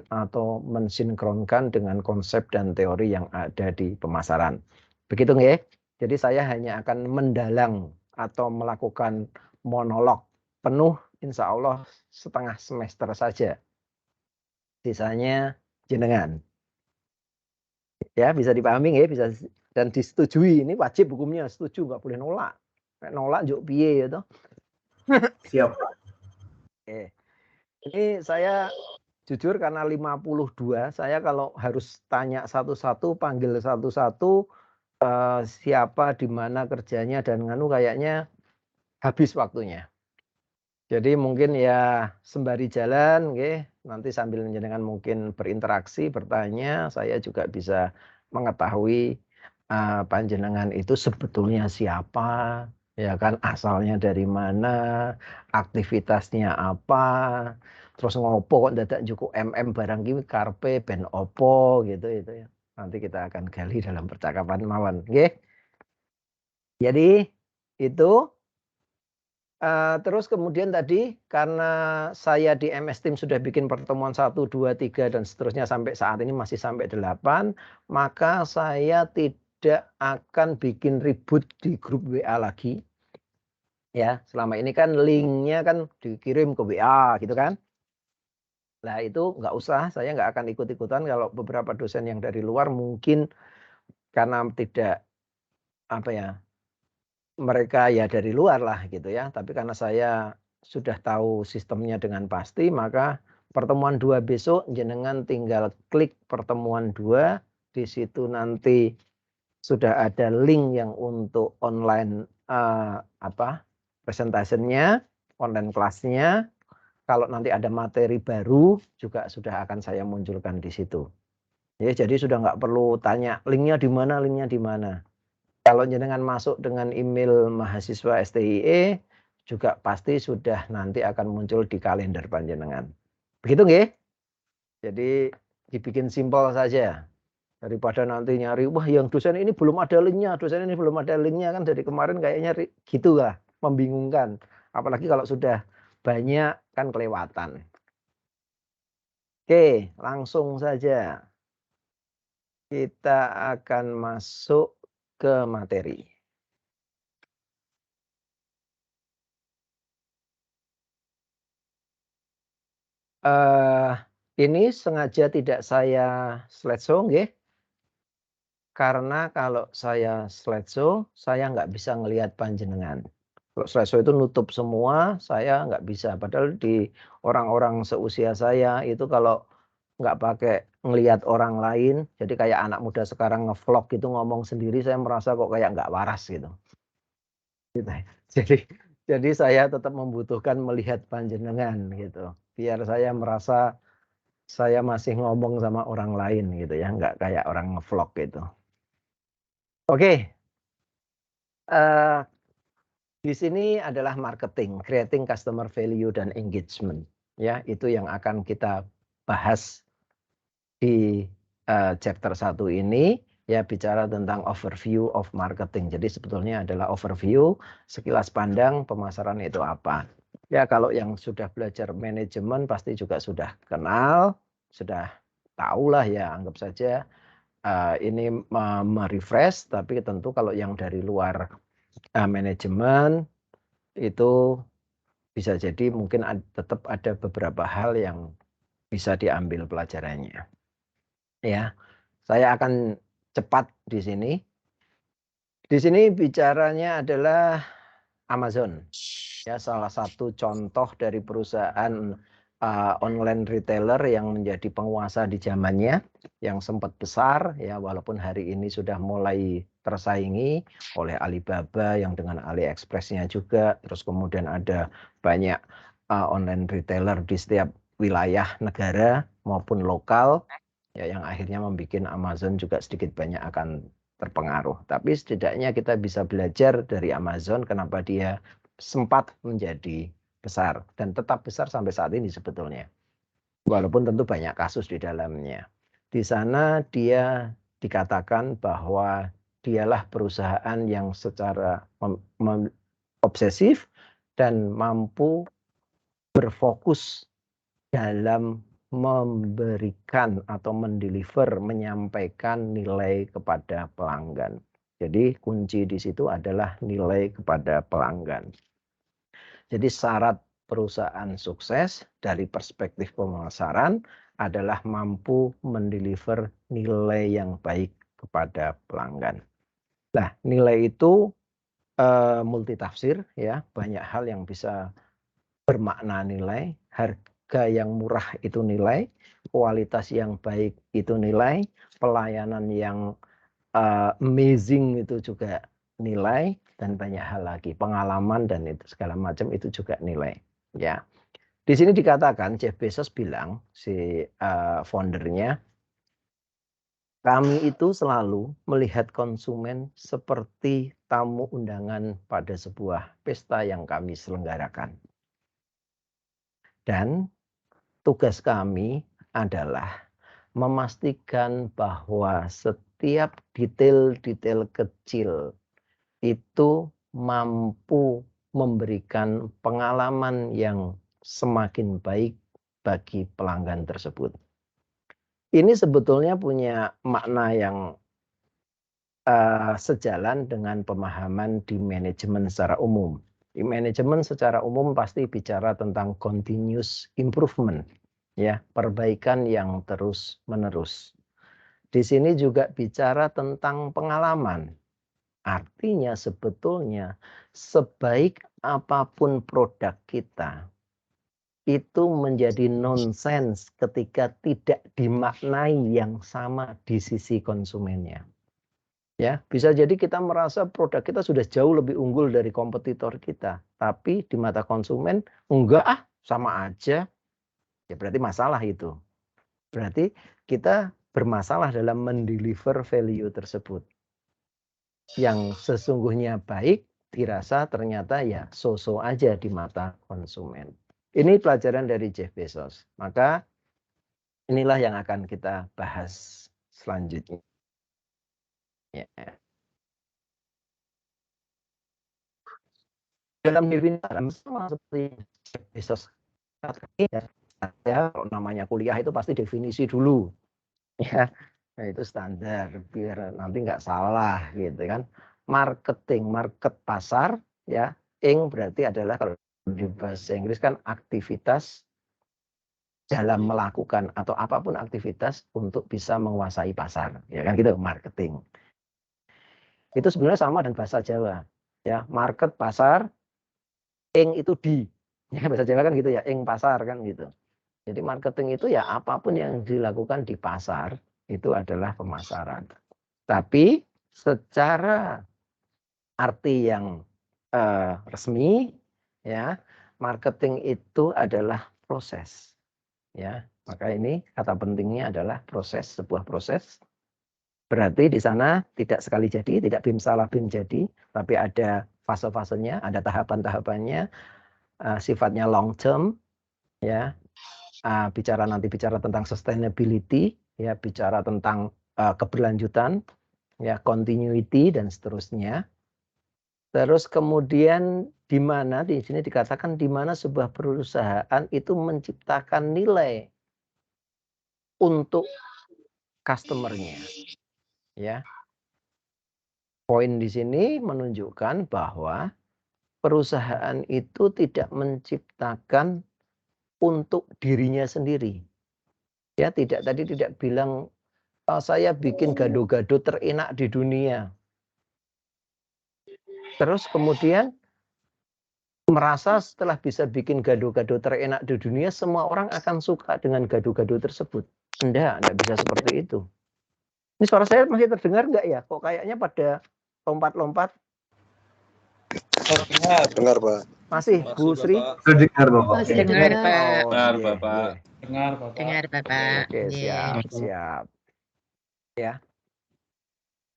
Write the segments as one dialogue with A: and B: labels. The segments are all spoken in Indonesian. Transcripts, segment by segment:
A: atau mensinkronkan dengan konsep dan teori yang ada di pemasaran. Begitu nggih? Jadi saya hanya akan mendalang atau melakukan monolog penuh insya Allah setengah semester saja. Sisanya jenengan. Ya, bisa dipahami nggih, bisa dan disetujui. Ini wajib hukumnya, setuju, nggak boleh nolak. Nek nolak njuk piye ya toh?
B: Siap.
A: Oke. Ini saya jujur karena 52, saya kalau harus tanya satu-satu, panggil satu-satu, siapa, di mana kerjanya, dan nganu kayaknya habis waktunya. Jadi mungkin ya sembari jalan, nanti sambil jenengan mungkin berinteraksi, bertanya, saya juga bisa mengetahui panjenengan itu sebetulnya siapa, ya kan, asalnya dari mana, aktivitasnya apa, terus ngopo kok dadak cukup barang iki karepe ben opo gitu itu ya. Nanti kita akan gali dalam percakapan mawon, nggih. Jadi itu terus kemudian tadi karena saya di MS Team sudah bikin pertemuan 1, 2, 3 dan seterusnya sampai saat ini masih sampai 8, maka saya tidak akan bikin ribut di grup WA lagi. Ya, selama ini kan linknya kan dikirim ke WA gitu kan. Nah itu nggak usah, saya nggak akan ikut-ikutan kalau beberapa dosen yang dari luar mungkin karena tidak apa ya, mereka ya dari luar lah gitu ya. Tapi karena saya sudah tahu sistemnya dengan pasti, maka pertemuan 2 besok jenengan tinggal klik pertemuan 2, di situ nanti sudah ada link yang untuk online presentationnya, online kelasnya. Kalau nanti ada materi baru juga sudah akan saya munculkan di situ. Ya, jadi sudah nggak perlu tanya linknya di mana, linknya di mana. Kalau jenengan masuk dengan email mahasiswa STIE juga pasti sudah nanti akan muncul di kalender panjenengan. Begitu nggih? Jadi dibikin simpel saja. Daripada nanti nyari, wah yang dosen ini belum ada linknya, dosen ini belum ada linknya, kan dari kemarin kayaknya gitu lah, membingungkan. Apalagi kalau sudah banyak kan kelewatan. Oke, langsung saja. Kita akan masuk ke materi. Ini sengaja tidak saya slideshow, nggih. Karena kalau saya slideshow, saya nggak bisa ngelihat panjenengan. Kalau slideshow itu nutup semua, saya nggak bisa. Padahal di orang-orang seusia saya itu kalau nggak pakai ngelihat orang lain, jadi kayak anak muda sekarang ngevlog gitu ngomong sendiri, saya merasa kok kayak nggak waras gitu. Gitu. Jadi saya tetap membutuhkan melihat panjenengan gitu. Biar saya merasa saya masih ngomong sama orang lain gitu ya, nggak kayak orang ngevlog gitu. Oke, di sini adalah marketing, creating customer value dan engagement. Ya, itu yang akan kita bahas di chapter 1 ini. Ya, bicara tentang overview of marketing. Jadi sebetulnya adalah overview, sekilas pandang pemasaran itu apa. Ya, kalau yang sudah belajar manajemen pasti juga sudah kenal, sudah tahu lah ya, anggap saja ini merefresh. Tapi tentu kalau yang dari luar manajemen itu bisa jadi mungkin tetap ada beberapa hal yang bisa diambil pelajarannya. Ya, saya akan cepat di sini. Di sini bicaranya adalah Amazon. Ya, salah satu contoh dari perusahaan online retailer yang menjadi penguasa di zamannya, yang sempat besar ya, walaupun hari ini sudah mulai tersaingi oleh Alibaba yang dengan AliExpress-nya juga, terus kemudian ada banyak online retailer di setiap wilayah negara maupun lokal ya, yang akhirnya membuat Amazon juga sedikit banyak akan terpengaruh. Tapi setidaknya kita bisa belajar dari Amazon kenapa dia sempat menjadi besar dan tetap besar sampai saat ini sebetulnya. Walaupun tentu banyak kasus di dalamnya. Di sana dia dikatakan bahwa dialah perusahaan yang secara obsesif dan mampu berfokus dalam memberikan atau mendeliver, menyampaikan nilai kepada pelanggan. Jadi kunci di situ adalah nilai kepada pelanggan. Jadi syarat perusahaan sukses dari perspektif pemasaran adalah mampu mendeliver nilai yang baik kepada pelanggan. Nah, nilai itu multitafsir ya, banyak hal yang bisa bermakna nilai. Harga yang murah itu nilai, kualitas yang baik itu nilai, pelayanan yang amazing itu juga nilai, dan banyak hal lagi, pengalaman dan itu segala macam itu juga nilai. Ya, di sini dikatakan Jeff Bezos bilang, si foundernya, kami itu selalu melihat konsumen seperti tamu undangan pada sebuah pesta yang kami selenggarakan. Dan tugas kami adalah memastikan bahwa setiap detail-detail kecil itu mampu memberikan pengalaman yang semakin baik bagi pelanggan tersebut. Ini sebetulnya punya makna yang sejalan dengan pemahaman di manajemen secara umum. Di manajemen secara umum pasti bicara tentang continuous improvement, ya, perbaikan yang terus-menerus. Di sini juga bicara tentang pengalaman. Artinya sebetulnya sebaik apapun produk kita, itu menjadi nonsens ketika tidak dimaknai yang sama di sisi konsumennya. Ya, bisa jadi kita merasa produk kita sudah jauh lebih unggul dari kompetitor kita, tapi di mata konsumen enggak, sama aja. Ya berarti masalah itu. Berarti kita bermasalah dalam mendeliver value tersebut. Yang sesungguhnya baik dirasa ternyata ya so-so aja di mata konsumen. Ini pelajaran dari Jeff Bezos. Maka inilah yang akan kita bahas selanjutnya. Ya. Dalam definisi sama seperti Jeff Bezos. Ya, kalau namanya kuliah itu pasti definisi dulu. Ya, nah itu standar biar nanti nggak salah gitu kan. Marketing, market pasar, ya. Ing berarti adalah kalau di bahasa Inggris kan aktivitas dalam melakukan atau apapun aktivitas untuk bisa menguasai pasar, ya kan gitu, marketing. Itu sebenarnya sama dengan bahasa Jawa, ya, market pasar, ing itu di, ya, bahasa Jawa kan gitu ya, ing pasar kan gitu. Jadi marketing itu ya apapun yang dilakukan di pasar itu adalah pemasaran. Tapi secara arti yang resmi, ya, marketing itu adalah proses. Ya, maka ini kata pentingnya adalah proses, sebuah proses. Berarti di sana tidak sekali jadi, tidak bim salah bim jadi, tapi ada fase-fasenya, ada tahapan-tahapannya, sifatnya long term, ya. Bicara tentang sustainability, ya, bicara tentang keberlanjutan, ya, continuity dan seterusnya. Terus kemudian di mana di sini dikatakan di mana sebuah perusahaan itu menciptakan nilai untuk customer-nya, ya. Poin di sini menunjukkan bahwa perusahaan itu tidak menciptakan untuk dirinya sendiri. Ya, tidak bilang saya bikin gado-gado terenak di dunia. Terus kemudian merasa setelah bisa bikin gado-gado terenak di dunia, semua orang akan suka dengan gado-gado tersebut. Enggak bisa seperti itu. Ini suara saya masih terdengar enggak ya? Kok kayaknya pada lompat-lompat?
C: Dengar, Pak.
A: Masih, Bu Sri?
B: Dengar, Bapak.
D: Masih dengar, Pak.
A: Oh,
C: Dengar,
A: iya,
C: Bapak.
A: iya.
D: Dengar, Bapak.
A: Oke,
D: Iya.
A: siap. Ya.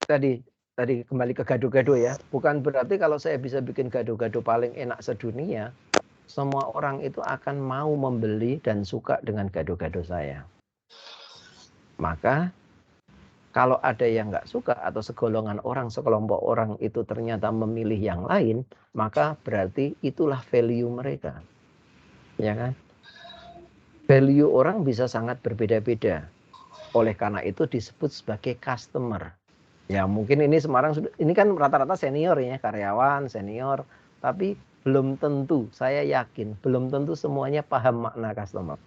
A: Tadi kembali ke gado-gado ya. Bukan berarti kalau saya bisa bikin gado-gado paling enak sedunia, semua orang itu akan mau membeli dan suka dengan gado-gado saya. Maka kalau ada yang nggak suka atau segolongan orang, sekelompok orang itu ternyata memilih yang lain, maka berarti itulah value mereka. Ya kan? Value orang bisa sangat berbeda-beda. Oleh karena itu disebut sebagai customer. Ya mungkin ini Semarang ini kan rata-rata senior ya, karyawan senior, tapi belum tentu, saya yakin belum tentu semuanya paham makna customer.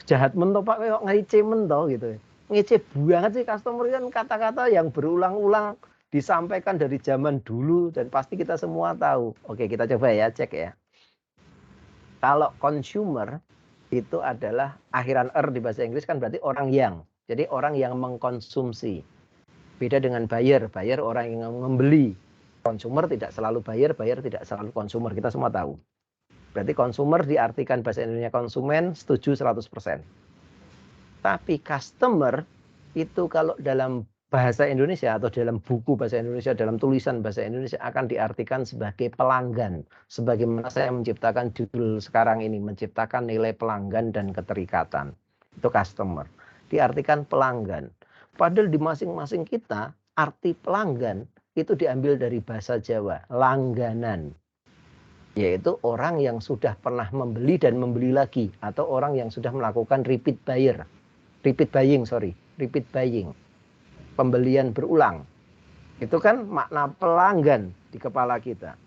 A: Jahat mentok Pak, kayak ngece mentok gitu. Ngece banget sih customer, kan kata-kata yang berulang-ulang disampaikan dari zaman dulu dan pasti kita semua tahu. Oke, kita coba ya, cek ya. Kalau consumer itu adalah akhiran di bahasa Inggris kan berarti orang yang. Jadi orang yang mengkonsumsi. Beda dengan buyer, buyer orang yang membeli. Consumer tidak selalu buyer, buyer tidak selalu consumer, kita semua tahu. Berarti consumer diartikan bahasa Indonesia konsumen, setuju 100%. Tapi customer itu kalau dalam bahasa Indonesia atau dalam buku bahasa Indonesia, dalam tulisan bahasa Indonesia akan diartikan sebagai pelanggan. Sebagaimana saya menciptakan judul sekarang ini, menciptakan nilai pelanggan dan keterikatan. Itu customer. Diartikan pelanggan. Padahal di masing-masing kita, arti pelanggan itu diambil dari bahasa Jawa, langganan. Yaitu orang yang sudah pernah membeli dan membeli lagi, atau orang yang sudah melakukan repeat buying, pembelian berulang. Itu kan makna pelanggan di kepala kita.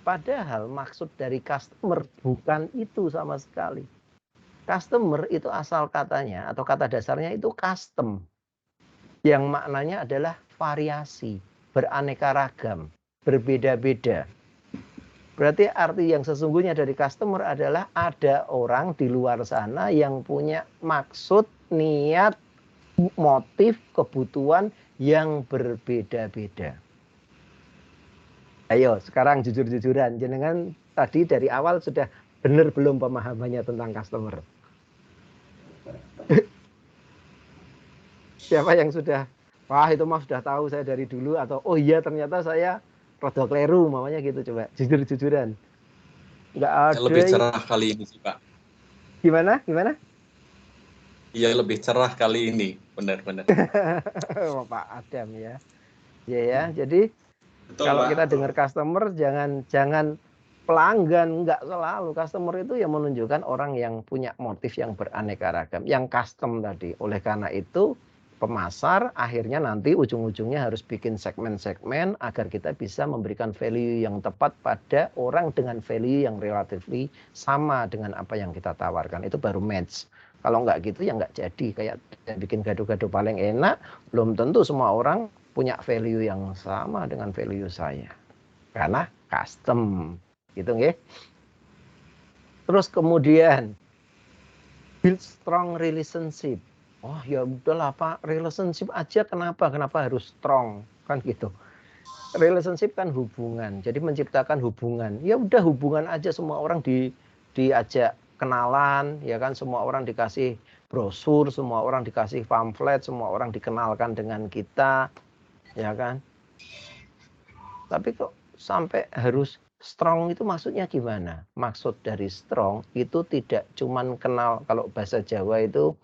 A: Padahal maksud dari customer bukan itu sama sekali. Customer itu asal katanya atau kata dasarnya itu custom, yang maknanya adalah variasi, beraneka ragam, berbeda-beda. Berarti arti yang sesungguhnya dari customer adalah ada orang di luar sana yang punya maksud, niat, motif, kebutuhan yang berbeda-beda. Ayo sekarang jujur-jujuran, jenengan tadi dari awal sudah benar belum pemahamannya tentang customer? Siapa yang sudah, wah itu mah sudah tahu saya dari dulu, atau oh iya ternyata saya rada kleru, mamanya gitu, coba jujur-jujuran. Enggak ada.
C: Lebih cerah kali ini sih Pak.
A: Gimana?
C: Iya lebih cerah kali ini, benar-benar.
A: Pak Adam ya. Ya, jadi betul, kalau Pak, kita dengar customer jangan pelanggan, enggak selalu. Customer itu yang menunjukkan orang yang punya motif yang beraneka ragam, yang custom tadi. Oleh karena itu pemasar akhirnya nanti ujung-ujungnya harus bikin segmen-segmen agar kita bisa memberikan value yang tepat pada orang dengan value yang relatively sama dengan apa yang kita tawarkan. Itu baru match. Kalau enggak gitu ya enggak jadi. Kayak bikin gado-gado paling enak, belum tentu semua orang punya value yang sama dengan value saya. Karena custom. Gitu nggih. Terus kemudian build strong relationship. Oh ya udahlah Pak, relationship aja kenapa harus strong, kan gitu. Relationship kan hubungan, jadi menciptakan hubungan. Ya udah hubungan aja, semua orang diajak kenalan, ya kan, semua orang dikasih brosur, semua orang dikasih pamflet, semua orang dikenalkan dengan kita, ya kan. Tapi kok sampai harus strong itu maksudnya gimana? Maksud dari strong itu tidak cuman kenal, kalau bahasa Jawa itu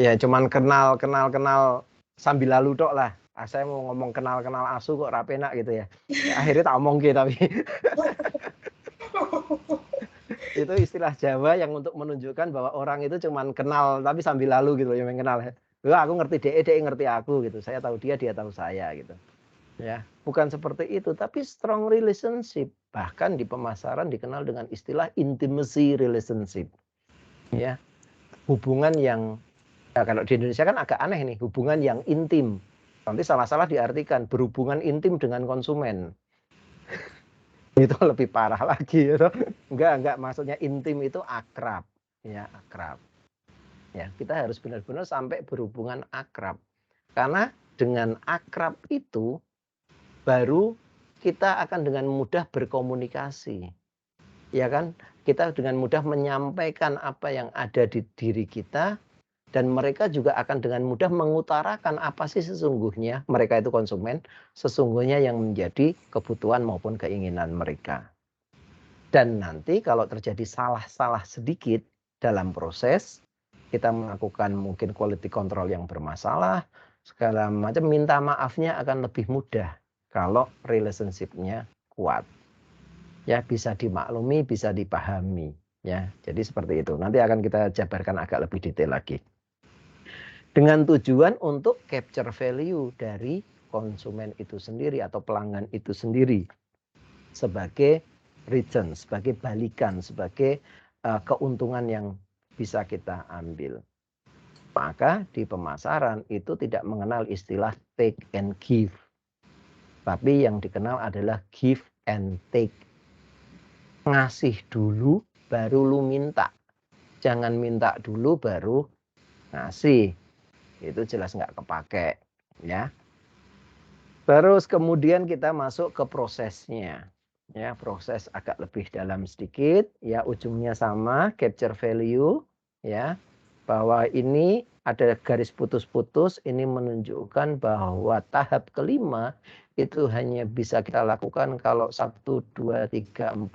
A: ya cuman kenal sambil lalu tok lah. Saya mau ngomong kenal asu kok rapenak gitu ya. Akhirnya tak omong gitu tapi. Itu istilah Jawa yang untuk menunjukkan bahwa orang itu cuman kenal tapi sambil lalu gitu, yang kenal. Wah, aku ngerti dia ngerti aku gitu. Saya tahu dia tahu saya gitu. Ya, bukan seperti itu, tapi strong relationship. Bahkan di pemasaran dikenal dengan istilah intimacy relationship. Ya. Hubungan yang kalau di Indonesia kan agak aneh nih, hubungan yang intim. Nanti salah-salah diartikan berhubungan intim dengan konsumen. Itu lebih parah lagi gitu. Enggak, maksudnya intim itu akrab. Ya, akrab. Ya, kita harus benar-benar sampai berhubungan akrab. Karena dengan akrab itu baru kita akan dengan mudah berkomunikasi. Ya kan? Kita dengan mudah menyampaikan apa yang ada di diri kita, dan mereka juga akan dengan mudah mengutarakan apa sih sesungguhnya, mereka itu konsumen, sesungguhnya yang menjadi kebutuhan maupun keinginan mereka. Dan nanti kalau terjadi salah-salah sedikit dalam proses, kita melakukan mungkin quality control yang bermasalah, segala macam, minta maafnya akan lebih mudah kalau relationship-nya kuat. Ya, bisa dimaklumi, bisa dipahami. Ya, jadi seperti itu. Nanti akan kita jabarkan agak lebih detail lagi. Dengan tujuan untuk capture value dari konsumen itu sendiri atau pelanggan itu sendiri sebagai return, sebagai balikan, sebagai keuntungan yang bisa kita ambil. Maka di pemasaran itu tidak mengenal istilah take and give. Tapi yang dikenal adalah give and take. Ngasih dulu baru lu minta. Jangan minta dulu baru ngasih. Itu jelas nggak kepake, ya. Terus kemudian kita masuk ke prosesnya. Ya, proses agak lebih dalam sedikit, ya, ujungnya sama, capture value, ya. Bahwa ini ada garis putus-putus, ini menunjukkan bahwa tahap kelima itu hanya bisa kita lakukan kalau 1, 2, 3, 4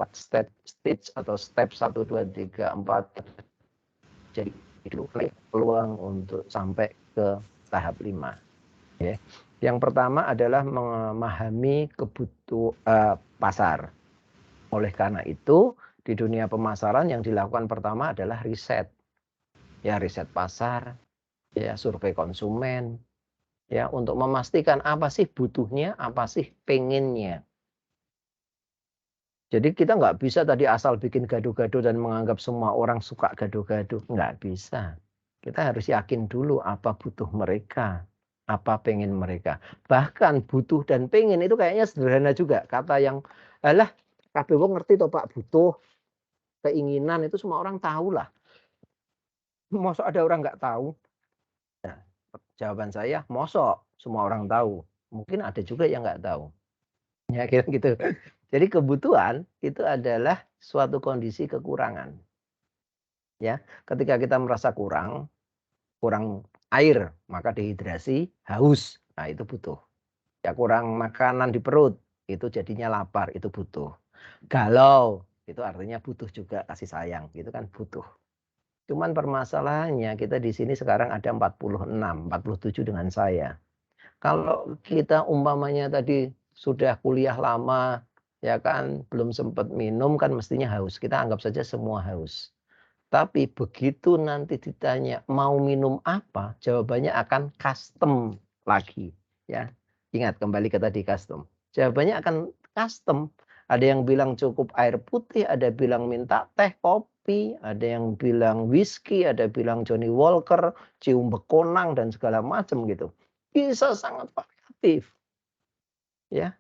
A: stage atau step 1, 2, 3, 4. Jadi itu peluang untuk sampai ke tahap 5. Ya. Yang pertama adalah memahami kebutuhan pasar. Oleh karena itu, di dunia pemasaran yang dilakukan pertama adalah riset. Ya, riset pasar, ya, survei konsumen, ya, untuk memastikan apa sih butuhnya, apa sih pengennya. Jadi kita nggak bisa tadi asal bikin gaduh-gaduh dan menganggap semua orang suka gaduh-gaduh. Nggak bisa. Kita harus yakin dulu apa butuh mereka, apa pengen mereka. Bahkan butuh dan pengen itu kayaknya sederhana juga. Kata yang, alah, kabeh wong ngerti toh Pak, butuh, keinginan itu semua orang tahu lah. Mosok ada orang nggak tahu? Nah, jawaban saya, mosok semua orang tahu. Mungkin ada juga yang nggak tahu. Ya, kira gitu. Jadi kebutuhan itu adalah suatu kondisi kekurangan. Ya, ketika kita merasa kurang air, maka dehidrasi, haus. Nah, itu butuh. Ya, kurang makanan di perut, itu jadinya lapar, itu butuh. Galau, itu artinya butuh juga kasih sayang, itu kan butuh. Cuman permasalahannya kita di sini sekarang ada 46, 47 dengan saya. Kalau kita umpamanya tadi sudah kuliah lama, ya kan, belum sempat minum kan mestinya haus. Kita anggap saja semua haus. Tapi begitu nanti ditanya mau minum apa, jawabannya akan custom lagi. Ya, ingat kembali ke tadi custom. Jawabannya akan custom. Ada yang bilang cukup air putih, ada bilang minta teh, kopi, ada yang bilang whisky, ada bilang Johnny Walker, cium bekonang dan segala macam gitu. Bisa sangat variatif. Ya.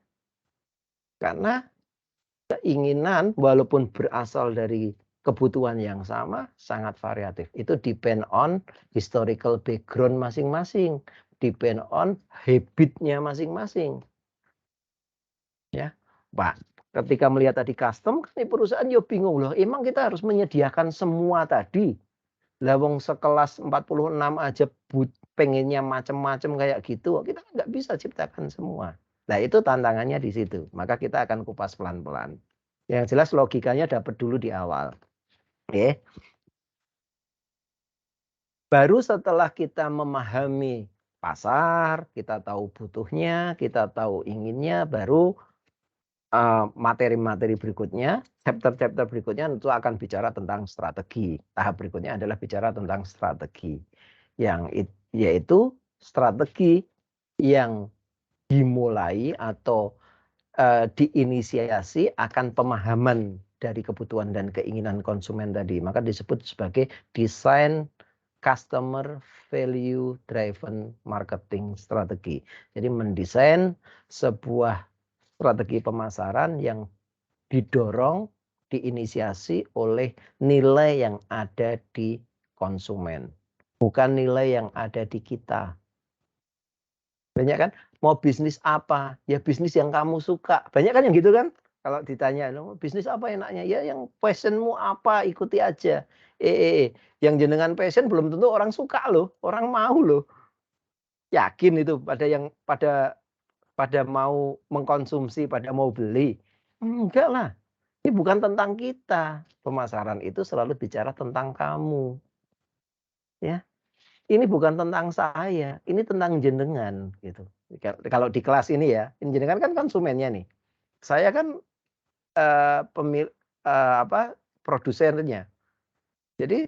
A: Karena keinginan walaupun berasal dari kebutuhan yang sama sangat variatif. Itu depend on historical background masing-masing, depend on habitnya masing-masing. Ya, Pak. Ketika melihat tadi custom, kan perusahaan yo bingung loh. Emang kita harus menyediakan semua tadi. Lah wong sekelas 46 aja pengennya macam-macam kayak gitu, kita nggak bisa ciptakan semua. Nah, itu tantangannya di situ. Maka kita akan kupas pelan-pelan. Yang jelas logikanya dapat dulu di awal. Oke. Baru setelah kita memahami pasar, kita tahu butuhnya, kita tahu inginnya, baru materi-materi berikutnya, chapter-chapter berikutnya tentu akan bicara tentang strategi. Tahap berikutnya adalah bicara tentang strategi. Yaitu strategi yang dimulai atau diinisiasi akan pemahaman dari kebutuhan dan keinginan konsumen tadi. Maka disebut sebagai desain customer value driven marketing strategi. Jadi mendesain sebuah strategi pemasaran yang didorong, diinisiasi oleh nilai yang ada di konsumen. Bukan nilai yang ada di kita. Banyak kan, mau bisnis apa? Ya bisnis yang kamu suka. Banyak kan yang gitu kan? Kalau ditanya, bisnis apa enaknya? Ya yang passionmu apa, ikuti aja. Yang jenengan passion belum tentu orang suka loh, orang mau loh. Yakin itu pada mau mengkonsumsi, pada mau beli. Enggak lah. Ini bukan tentang kita. Pemasaran itu selalu bicara tentang kamu. Ya. Ini bukan tentang saya, ini tentang jenengan gitu. Kalau di kelas ini ya, jenengan kan konsumennya nih. Saya kan produsennya. Jadi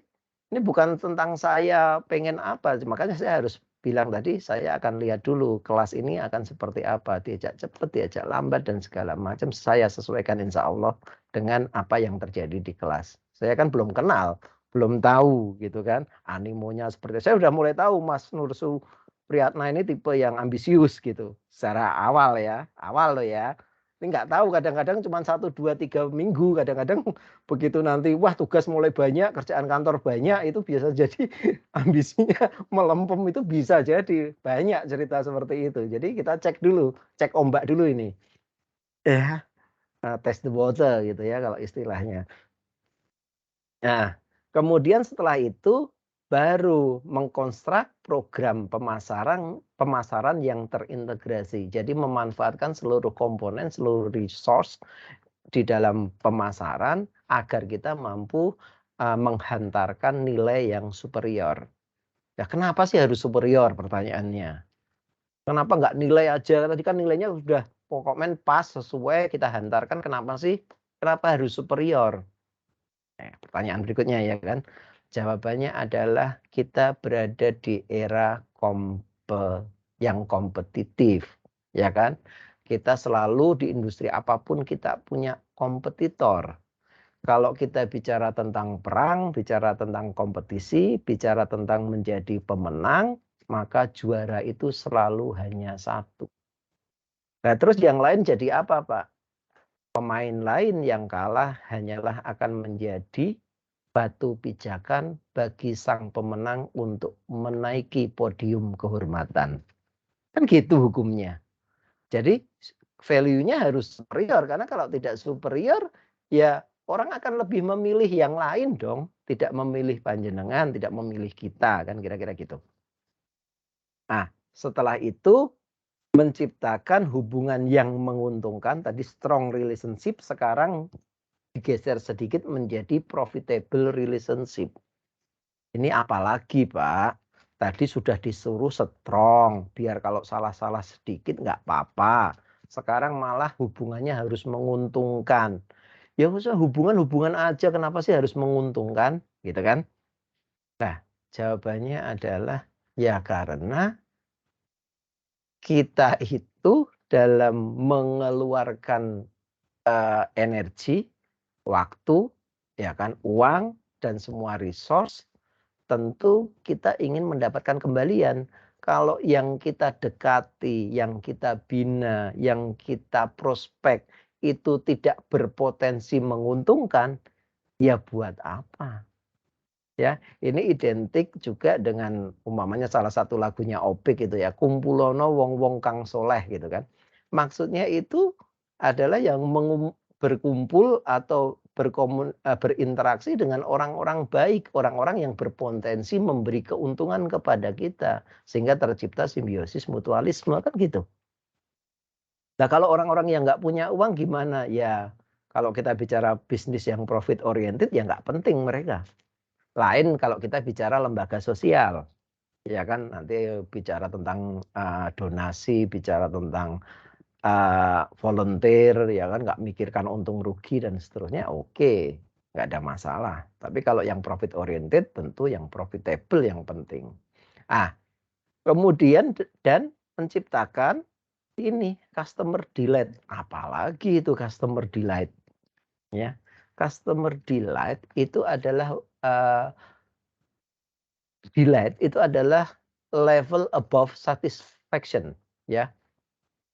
A: ini bukan tentang saya pengen apa, makanya saya harus bilang tadi saya akan lihat dulu kelas ini akan seperti apa, diajak cepat, diajak lambat dan segala macam saya sesuaikan insya Allah dengan apa yang terjadi di kelas. Saya kan belum kenal, belum tahu gitu kan, animonya seperti saya udah mulai tahu Mas Nursu Priyatna ini tipe yang ambisius gitu. Secara awal ya, awal loh ya. Ini nggak tahu kadang-kadang cuma 1, 2, 3 minggu, kadang-kadang begitu nanti wah tugas mulai banyak, kerjaan kantor banyak, itu biasa jadi ambisinya melempem itu bisa jadi. Banyak cerita seperti itu. Jadi kita cek dulu, cek ombak dulu ini. Ya, test the water gitu ya kalau istilahnya. Nah, kemudian setelah itu baru mengkonstruk program pemasaran yang terintegrasi. Jadi memanfaatkan seluruh komponen, seluruh resource di dalam pemasaran agar kita mampu menghantarkan nilai yang superior. Ya kenapa sih harus superior pertanyaannya? Kenapa nggak nilai aja? Tadi kan nilainya sudah pokoknya pas sesuai kita hantarkan. Kenapa sih? Kenapa harus superior? Pertanyaan berikutnya ya kan. Jawabannya adalah kita berada di era yang kompetitif, ya kan? Kita selalu di industri apapun kita punya kompetitor. Kalau kita bicara tentang perang, bicara tentang kompetisi, bicara tentang menjadi pemenang, maka juara itu selalu hanya satu. Nah, terus yang lain jadi apa, Pak? Pemain lain yang kalah hanyalah akan menjadi batu pijakan bagi sang pemenang untuk menaiki podium kehormatan. Kan gitu hukumnya. Jadi value-nya harus superior karena kalau tidak superior ya orang akan lebih memilih yang lain dong, tidak memilih panjenengan, tidak memilih kita kan kira-kira gitu. Nah, setelah itu menciptakan hubungan yang menguntungkan tadi strong relationship sekarang digeser sedikit menjadi profitable relationship. Ini apalagi Pak, tadi sudah disuruh strong, biar kalau salah-salah sedikit nggak apa-apa. Sekarang malah hubungannya harus menguntungkan. Ya usah hubungan-hubungan aja, kenapa sih harus menguntungkan? Gitu kan? Nah, jawabannya adalah ya karena kita itu dalam mengeluarkan energi, waktu, ya kan, uang dan semua resource tentu kita ingin mendapatkan kembalian. Kalau yang kita dekati, yang kita bina, yang kita prospek itu tidak berpotensi menguntungkan, ya buat apa? Ya, ini identik juga dengan umpamanya salah satu lagunya Opik itu ya, kumpulono wong-wong kang soleh gitu kan. Maksudnya itu adalah yang berkumpul atau berinteraksi dengan orang-orang baik, orang-orang yang berpotensi memberi keuntungan kepada kita sehingga tercipta simbiosis mutualisme kan gitu. Nah, kalau orang-orang yang nggak punya uang gimana? Ya, kalau kita bicara bisnis yang profit oriented ya nggak penting mereka. Lain kalau kita bicara lembaga sosial, ya kan nanti bicara tentang donasi, bicara tentang volunteer, ya kan nggak mikirkan untung rugi dan seterusnya, oke, nggak ada masalah. Tapi kalau yang profit oriented tentu yang profitable yang penting. Kemudian dan menciptakan ini customer delight, apalagi itu customer delight, ya. Customer delight itu adalah delight itu adalah level above satisfaction, ya.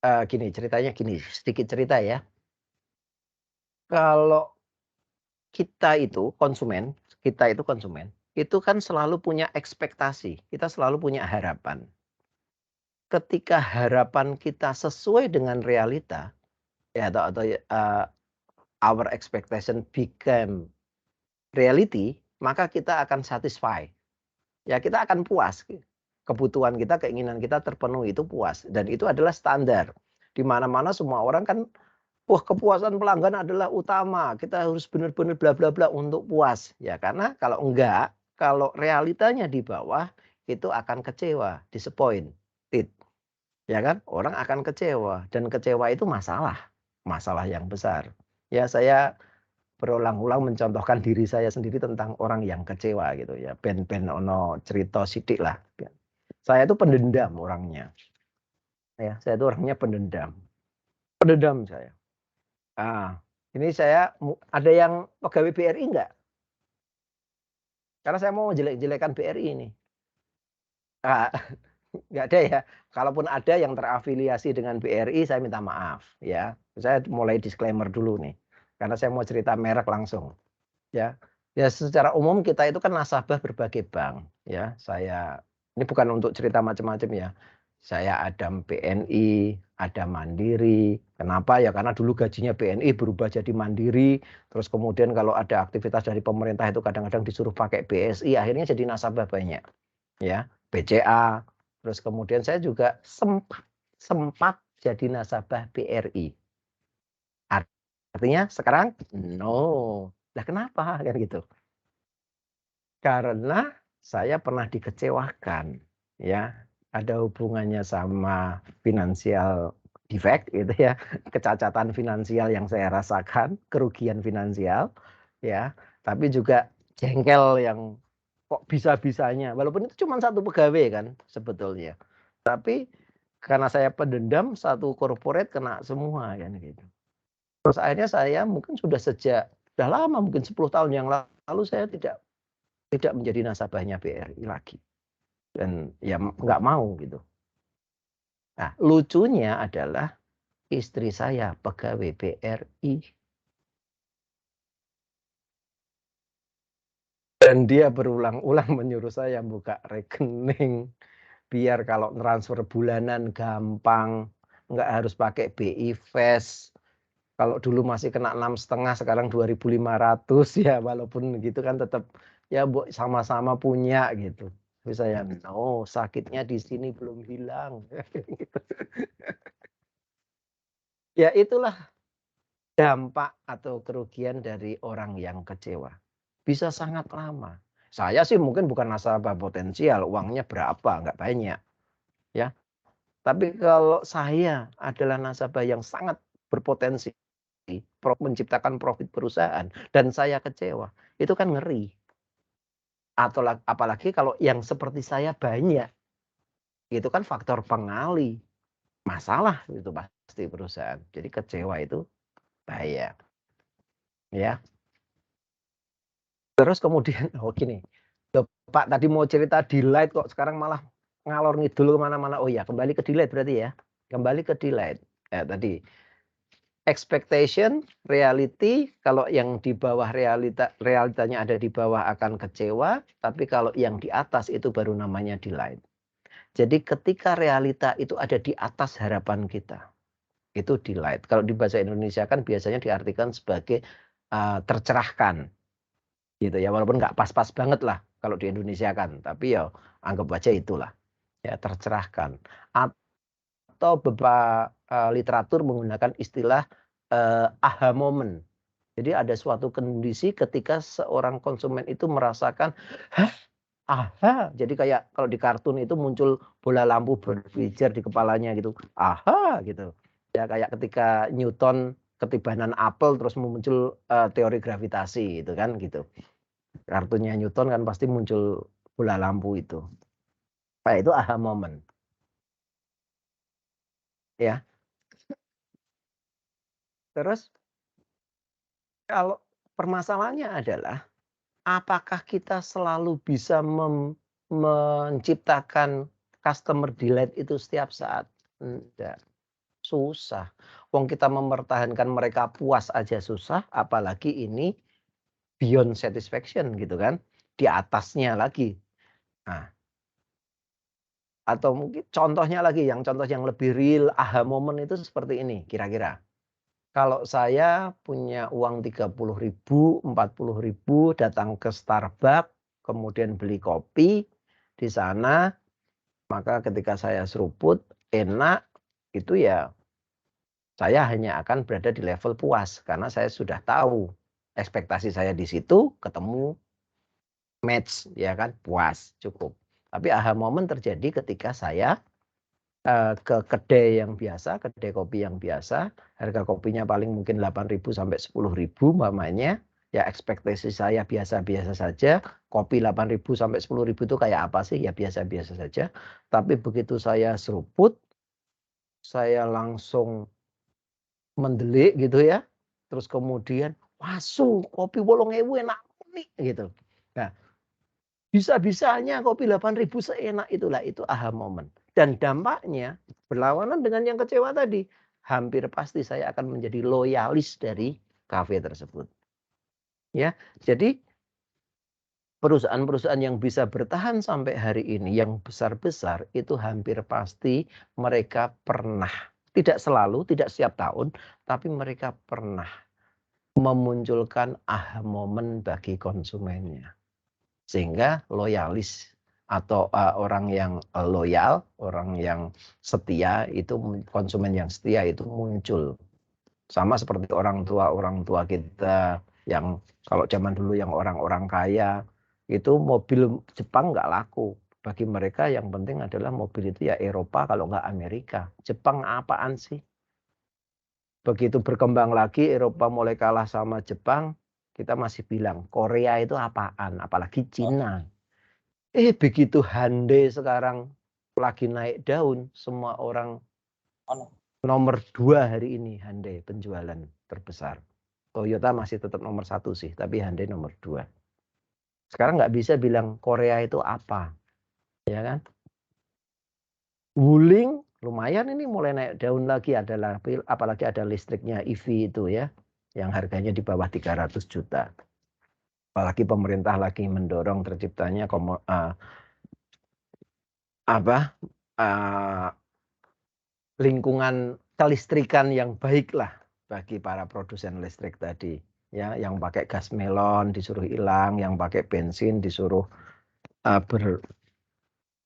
A: Gini ceritanya gini, sedikit cerita ya. Kalau kita itu konsumen, itu kan selalu punya ekspektasi, kita selalu punya harapan. Ketika harapan kita sesuai dengan realita, ya atau our expectation become reality, maka kita akan satisfy. Ya kita akan puas. Kebutuhan kita, keinginan kita terpenuhi itu puas. Dan itu adalah standar. Di mana-mana semua orang kan, wah kepuasan pelanggan adalah utama. Kita harus benar-benar bla bla bla untuk puas. Ya karena kalau enggak, kalau realitanya di bawah, itu akan kecewa, disappointed. Ya kan? Orang akan kecewa. Dan kecewa itu masalah. Masalah yang besar. Ya saya berulang-ulang mencontohkan diri saya sendiri tentang orang yang kecewa gitu ya. Ben ono cerita sidik lah. Saya itu pendendam orangnya. Ya, saya itu orangnya pendendam. Pendendam saya. Ini saya ada yang pegawai BRI enggak? Karena saya mau jelek-jelekan BRI ini. Enggak ada ya. Kalaupun ada yang terafiliasi dengan BRI, saya minta maaf ya. Saya mulai disclaimer dulu nih. Karena saya mau cerita merek langsung. Ya. Ya secara umum kita itu kan nasabah berbagai bank ya. Ini bukan untuk cerita macam-macam ya. Saya ada BNI, ada Mandiri. Kenapa ya? Karena dulu gajinya BNI berubah jadi Mandiri. Terus kemudian kalau ada aktivitas dari pemerintah itu kadang-kadang disuruh pakai BSI. Akhirnya jadi nasabah banyak. Ya, BCA. Terus kemudian saya juga sempat jadi nasabah BRI. Artinya sekarang no. Lah kenapa kan gitu? Karena saya pernah dikecewakan ya. Ada hubungannya sama financial defect gitu ya, kecacatan finansial yang saya rasakan, kerugian finansial ya, tapi juga jengkel yang kok bisa-bisanya, walaupun itu cuma satu pegawai kan sebetulnya. Tapi karena saya pendendam, satu corporate kena semua kan gitu. Terus akhirnya saya mungkin sudah lama, mungkin 10 tahun yang lalu saya tidak menjadi nasabahnya BRI lagi. Dan ya nggak mau gitu. Nah, lucunya adalah istri saya pegawai BRI. Dan dia berulang-ulang menyuruh saya buka rekening. Biar kalau transfer bulanan gampang. Nggak harus pakai BI Fast. Kalau dulu masih kena 6,5, sekarang 2.500 ya. Walaupun gitu kan tetap ya sama-sama punya gitu. Tapi saya, no, sakitnya di sini belum hilang. Ya itulah dampak atau kerugian dari orang yang kecewa. Bisa sangat lama. Saya sih mungkin bukan nasabah potensial, uangnya berapa, nggak banyak. Ya. Tapi kalau saya adalah nasabah yang sangat berpotensi menciptakan profit perusahaan dan saya kecewa, itu kan ngeri. Atau apalagi kalau yang seperti saya banyak, itu kan faktor pengali. Masalah itu pasti perusahaan. Jadi kecewa itu bahaya. Ya. Terus kemudian, oh gini, Pak tadi mau cerita Delight kok sekarang malah ngalor ngidul kemana-mana. Oh ya, kembali ke Delight berarti ya. Kembali ke Delight. Ya, tadi expectation, reality, kalau yang di bawah realitanya ada di bawah akan kecewa, tapi kalau yang di atas itu baru namanya delight. Jadi ketika realita itu ada di atas harapan kita, itu delight. Kalau di bahasa Indonesia kan biasanya diartikan sebagai tercerahkan, gitu ya. Walaupun nggak pas-pas banget lah kalau di Indonesia kan, tapi ya anggap aja itulah, ya tercerahkan. Atau beberapa literatur menggunakan istilah aha moment. Jadi ada suatu kondisi ketika seorang konsumen itu merasakan, hah, aha. Jadi kayak kalau di kartun itu muncul bola lampu berpijar di kepalanya gitu, aha gitu. Ya kayak ketika Newton ketibanan apel terus muncul teori gravitasi itu kan gitu. Kartunya Newton kan pasti muncul bola lampu itu. Nah, itu aha moment. Ya. Terus kalau permasalahannya adalah apakah kita selalu bisa menciptakan customer delight itu setiap saat? Enggak, susah. Wong kita mempertahankan mereka puas aja susah, apalagi ini beyond satisfaction gitu kan, di atasnya lagi. Nah, atau mungkin contohnya lagi, contoh yang lebih real, aha moment itu seperti ini kira-kira. Kalau saya punya uang 30.000, 40.000 datang ke Starbucks, kemudian beli kopi di sana, maka ketika saya seruput, enak, itu ya saya hanya akan berada di level puas. Karena saya sudah tahu ekspektasi saya di situ, ketemu, match, ya kan, puas, cukup. Tapi aha moment terjadi ketika saya ke kedai yang biasa, kedai kopi yang biasa, harga kopinya paling mungkin 8.000 sampai 10.000 umpamanya, ya ekspektasi saya biasa-biasa saja, kopi 8.000 sampai 10.000 itu kayak apa sih? Ya biasa-biasa saja. Tapi begitu saya seruput, saya langsung mendelik gitu ya. Terus kemudian, wasu kopi 8.000 enak nih gitu. Nah, bisa-bisanya kopi 8.000 seenak itulah, itu aha moment. Dan dampaknya berlawanan dengan yang kecewa tadi. Hampir pasti saya akan menjadi loyalis dari kafe tersebut. Ya, jadi perusahaan-perusahaan yang bisa bertahan sampai hari ini, yang besar-besar, itu hampir pasti mereka pernah, tidak selalu, tidak setiap tahun, tapi mereka pernah memunculkan aha moment bagi konsumennya. Sehingga loyalis atau orang yang loyal, orang yang setia, itu konsumen yang setia itu muncul. Sama seperti orang tua kita yang kalau zaman dulu yang orang-orang kaya, itu mobil Jepang nggak laku. Bagi mereka yang penting adalah mobil itu ya Eropa, kalau nggak Amerika. Jepang apaan sih? Begitu berkembang lagi, Eropa mulai kalah sama Jepang, kita masih bilang Korea itu apaan, apalagi Cina. Begitu Hyundai sekarang lagi naik daun, semua orang nomor 2 hari ini Hyundai penjualan terbesar. Toyota masih tetap nomor 1 sih, tapi Hyundai nomor 2. Sekarang nggak bisa bilang Korea itu apa, ya kan? Wuling lumayan ini mulai naik daun lagi, adalah apalagi ada listriknya EV itu ya, yang harganya di bawah 300 juta. Apalagi pemerintah lagi mendorong terciptanya lingkungan kelistrikan yang baik lah bagi para produsen listrik tadi. Ya, yang pakai gas melon disuruh hilang, yang pakai bensin disuruh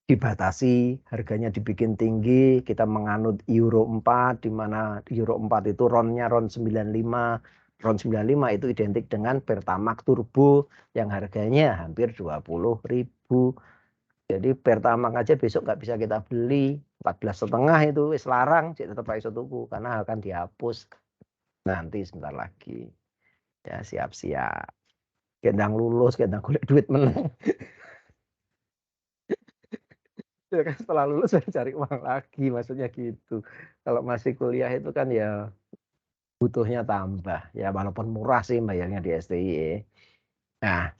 A: dibatasi, harganya dibikin tinggi, kita menganut Euro 4, di mana Euro 4 itu ronnya ron 95. Ron 95 itu identik dengan Pertamax Turbo yang harganya hampir 20.000. Jadi Pertamax aja besok nggak bisa kita beli, 14,5 itu wis larang, tetap iso tuku karena akan dihapus nanti sebentar lagi. Ya siap-siap. Gendang lulus, gendang golek duit menang. Ya kan setelah lulus saya cari uang lagi, maksudnya gitu. Kalau masih kuliah itu kan ya butuhnya tambah. Ya walaupun murah sih bayarnya di STIE. Nah,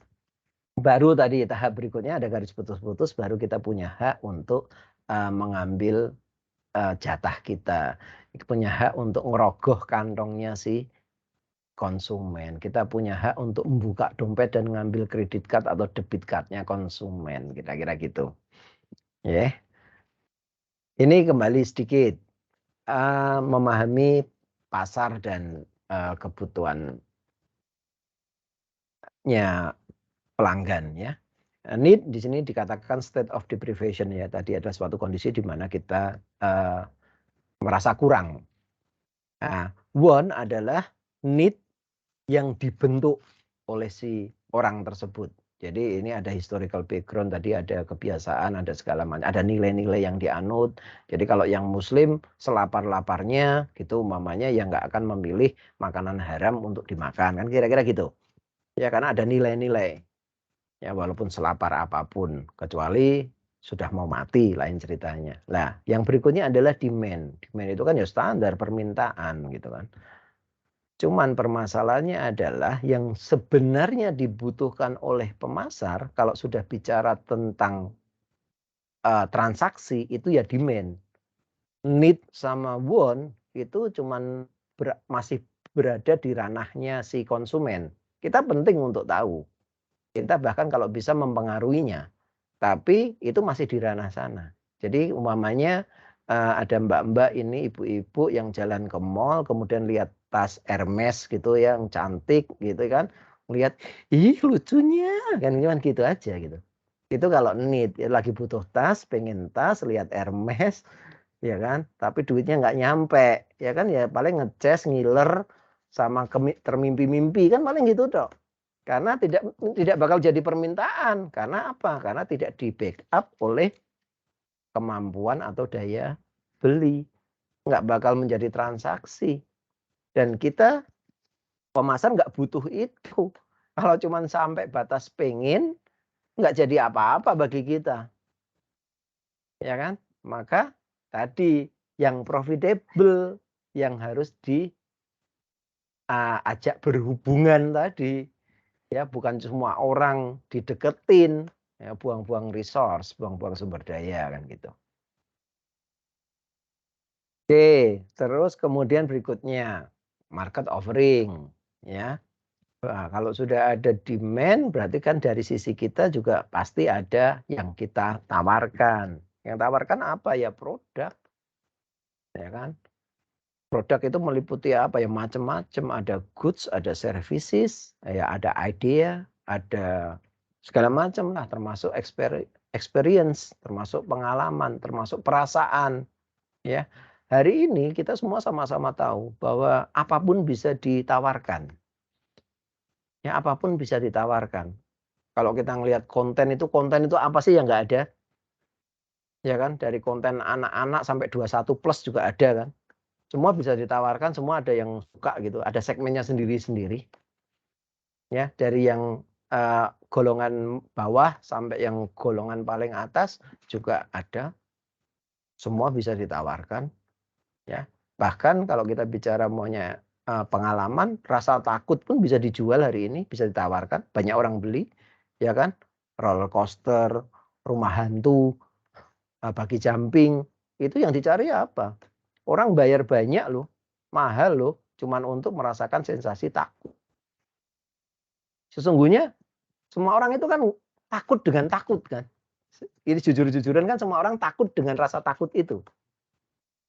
A: baru tadi tahap berikutnya ada garis putus-putus, baru kita punya hak untuk mengambil jatah kita. Kita punya hak untuk ngerogoh kantongnya si konsumen. Kita punya hak untuk membuka dompet dan ngambil kredit card atau debit cardnya konsumen. Kira-kira gitu. Ya. Ini kembali sedikit memahami pasar dan kebutuhannya pelanggan ya. Need di sini dikatakan state of deprivation ya. Tadi ada suatu kondisi di mana kita merasa kurang. Nah, want adalah need yang dibentuk oleh si orang tersebut. Jadi ini ada historical background, tadi ada kebiasaan, ada segala macam, ada nilai-nilai yang dianut. Jadi kalau yang muslim selapar-laparnya gitu umpamanya yang nggak akan memilih makanan haram untuk dimakan, kan kira-kira gitu. Ya karena ada nilai-nilai. Ya walaupun selapar apapun, kecuali sudah mau mati lain ceritanya. Nah, yang berikutnya adalah demand. Demand itu kan ya standar permintaan gitu kan. Cuman permasalahannya adalah yang sebenarnya dibutuhkan oleh pemasar kalau sudah bicara tentang transaksi itu ya demand. Need sama want itu cuman masih berada di ranahnya si konsumen. Kita penting untuk tahu. Kita bahkan kalau bisa mempengaruhinya. Tapi itu masih di ranah sana. Jadi umpamanya ada mbak-mbak ini, ibu-ibu yang jalan ke mall, kemudian lihat tas Hermes gitu yang cantik gitu kan. Lihat, ih lucunya, kan gitu aja gitu. Itu kalau need, lagi butuh tas, pengen tas, lihat Hermes, ya kan. Tapi duitnya nggak nyampe, ya kan ya paling ngeces, ngiler, sama termimpi-mimpi kan paling gitu dok. Karena tidak bakal jadi permintaan. Karena apa? Karena tidak di backup oleh kemampuan atau daya beli, nggak bakal menjadi transaksi. Dan kita pemasar nggak butuh itu. Kalau cuma sampai batas pengen, nggak jadi apa-apa bagi kita. Ya kan? Maka tadi yang profitable yang harus diajak berhubungan tadi. Ya, bukan semua orang dideketin, ya, buang-buang resource, buang-buang sumber daya kan gitu. Oke, terus kemudian berikutnya market offering, ya. Nah, kalau sudah ada demand, berarti kan dari sisi kita juga pasti ada yang kita tawarkan. Yang tawarkan apa ya? Produk, ya kan? Produk itu meliputi apa ya? Macam-macam. Ada goods, ada services, ya ada idea, ada segala macam lah, termasuk experience, termasuk pengalaman, termasuk perasaan. Ya, hari ini kita semua sama-sama tahu bahwa apapun bisa ditawarkan. Ya, apapun bisa ditawarkan. Kalau kita ngelihat konten itu apa sih yang nggak ada? Ya kan, dari konten anak-anak sampai 21 plus juga ada kan. Semua bisa ditawarkan, semua ada yang suka gitu, ada segmennya sendiri-sendiri. Ya, dari yang golongan bawah sampai yang golongan paling atas juga ada. Semua bisa ditawarkan, ya. Bahkan kalau kita bicara maunya pengalaman, rasa takut pun bisa dijual hari ini, bisa ditawarkan, banyak orang beli, ya kan? Roller coaster, rumah hantu, bagi jumping, itu yang dicari apa? Orang bayar banyak loh, mahal loh, cuman untuk merasakan sensasi takut. Sesungguhnya semua orang itu kan takut dengan takut kan. Ini jujur-jujuran kan semua orang takut dengan rasa takut itu.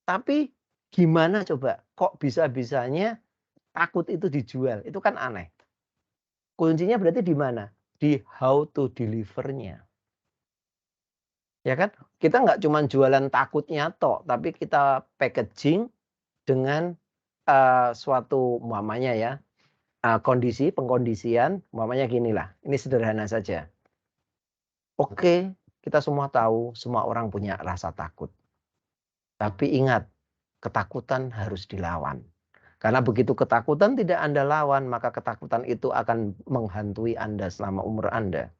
A: Tapi gimana coba kok bisa-bisanya takut itu dijual? Itu kan aneh. Kuncinya berarti di mana? Di how to deliver-nya. Ya kan? Kita nggak cuma jualan takutnya tok, tapi kita packaging dengan suatu umpamanya ya, kondisi, pengkondisian, umpamanya ginilah. Ini sederhana saja. Oke, kita semua tahu, semua orang punya rasa takut. Tapi ingat, ketakutan harus dilawan. Karena begitu ketakutan tidak Anda lawan, maka ketakutan itu akan menghantui Anda selama umur Anda.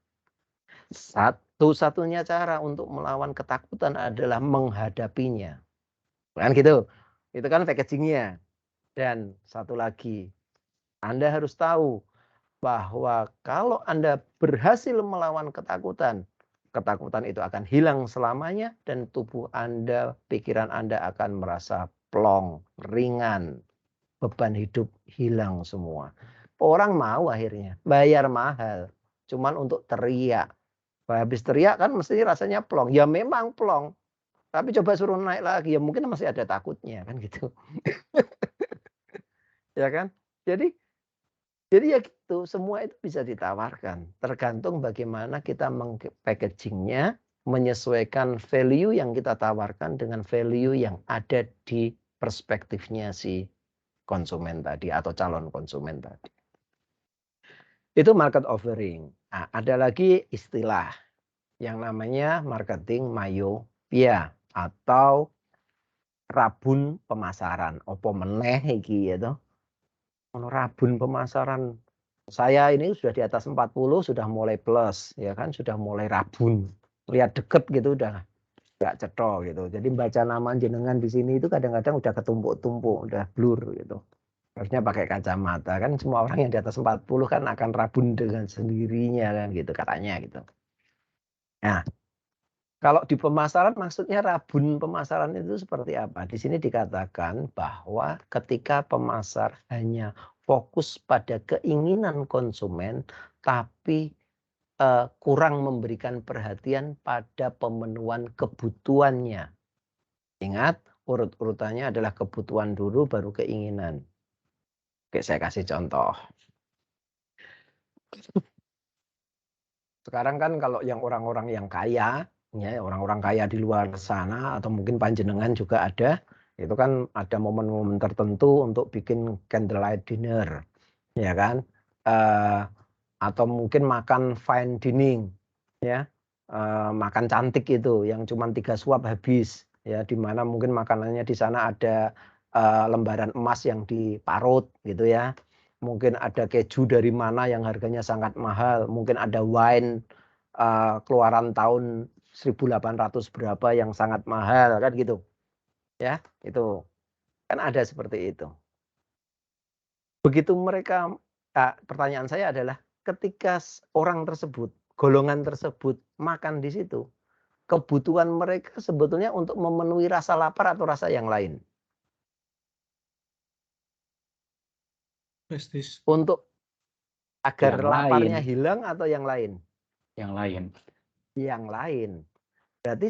A: Satu-satunya cara untuk melawan ketakutan adalah menghadapinya. Kan gitu. Itu kan packagingnya. Dan satu lagi, Anda harus tahu bahwa kalau Anda berhasil melawan ketakutan, ketakutan itu akan hilang selamanya dan tubuh Anda, pikiran Anda akan merasa plong, ringan, beban hidup hilang semua. Orang mau akhirnya bayar mahal cuman untuk teriak. Habis teriak kan mesti rasanya plong. Ya memang plong. Tapi coba suruh naik lagi ya mungkin masih ada takutnya kan gitu. Ya kan? Jadi ya gitu, semua itu bisa ditawarkan. Tergantung bagaimana kita packagingnya, menyesuaikan value yang kita tawarkan dengan value yang ada di perspektifnya si konsumen tadi atau calon konsumen tadi. Itu market offering. Nah, ada lagi istilah yang namanya marketing myopia atau rabun pemasaran. Opo meneh iki ya toh. Rabun pemasaran. Saya ini sudah di atas 40, sudah mulai plus, ya kan, sudah mulai rabun. Lihat deket gitu udah nggak cetha gitu. Jadi baca nama jenengan di sini itu kadang-kadang udah ketumpuk-tumpuk, udah blur gitu. Harusnya pakai kacamata kan, semua orang yang di atas 40 kan akan rabun dengan sendirinya kan gitu katanya gitu. Nah, kalau di pemasaran maksudnya rabun pemasaran itu seperti apa? Di sini dikatakan bahwa ketika pemasar hanya fokus pada keinginan konsumen, tapi kurang memberikan perhatian pada pemenuhan kebutuhannya. Ingat, urut-urutannya adalah kebutuhan dulu, baru keinginan. Oke, saya kasih contoh. Sekarang kan kalau yang orang-orang yang kaya, ya orang-orang kaya di luar sana, atau mungkin panjenengan juga ada, itu kan ada momen-momen tertentu untuk bikin candlelight dinner, ya kan, atau mungkin makan fine dining, ya, makan cantik itu yang cuma 3 suap habis, ya, di mana mungkin makanannya di sana ada lembaran emas yang diparut gitu ya. Mungkin ada keju dari mana yang harganya sangat mahal, mungkin ada wine keluaran tahun 1800 berapa yang sangat mahal kan gitu. Ya, itu kan ada seperti itu. Begitu mereka pertanyaan saya adalah ketika orang tersebut, golongan tersebut makan di situ, kebutuhan mereka sebetulnya untuk memenuhi rasa lapar atau rasa yang lain?
B: Prestis.
A: Untuk agar
E: Yang
A: laparnya
E: lain.
A: hilang atau yang lain?
E: Yang lain.
A: Yang lain. Berarti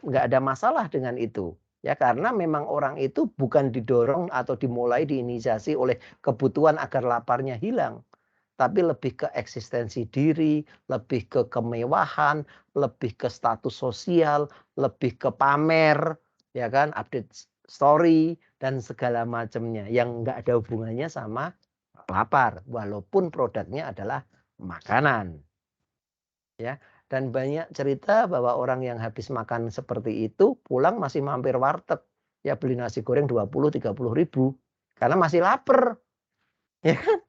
A: nggak ada masalah dengan itu. Ya, karena memang orang itu bukan didorong atau dimulai diinisiasi oleh kebutuhan agar laparnya hilang, tapi lebih ke eksistensi diri, lebih ke kemewahan, lebih ke status sosial, lebih ke pamer, ya kan, update story dan segala macamnya yang nggak ada hubungannya sama lapar, walaupun produknya adalah makanan. Ya. Dan banyak cerita bahwa orang yang habis makan seperti itu pulang masih mampir warteg, ya beli nasi goreng 20-30 ribu karena masih lapar, ya kan?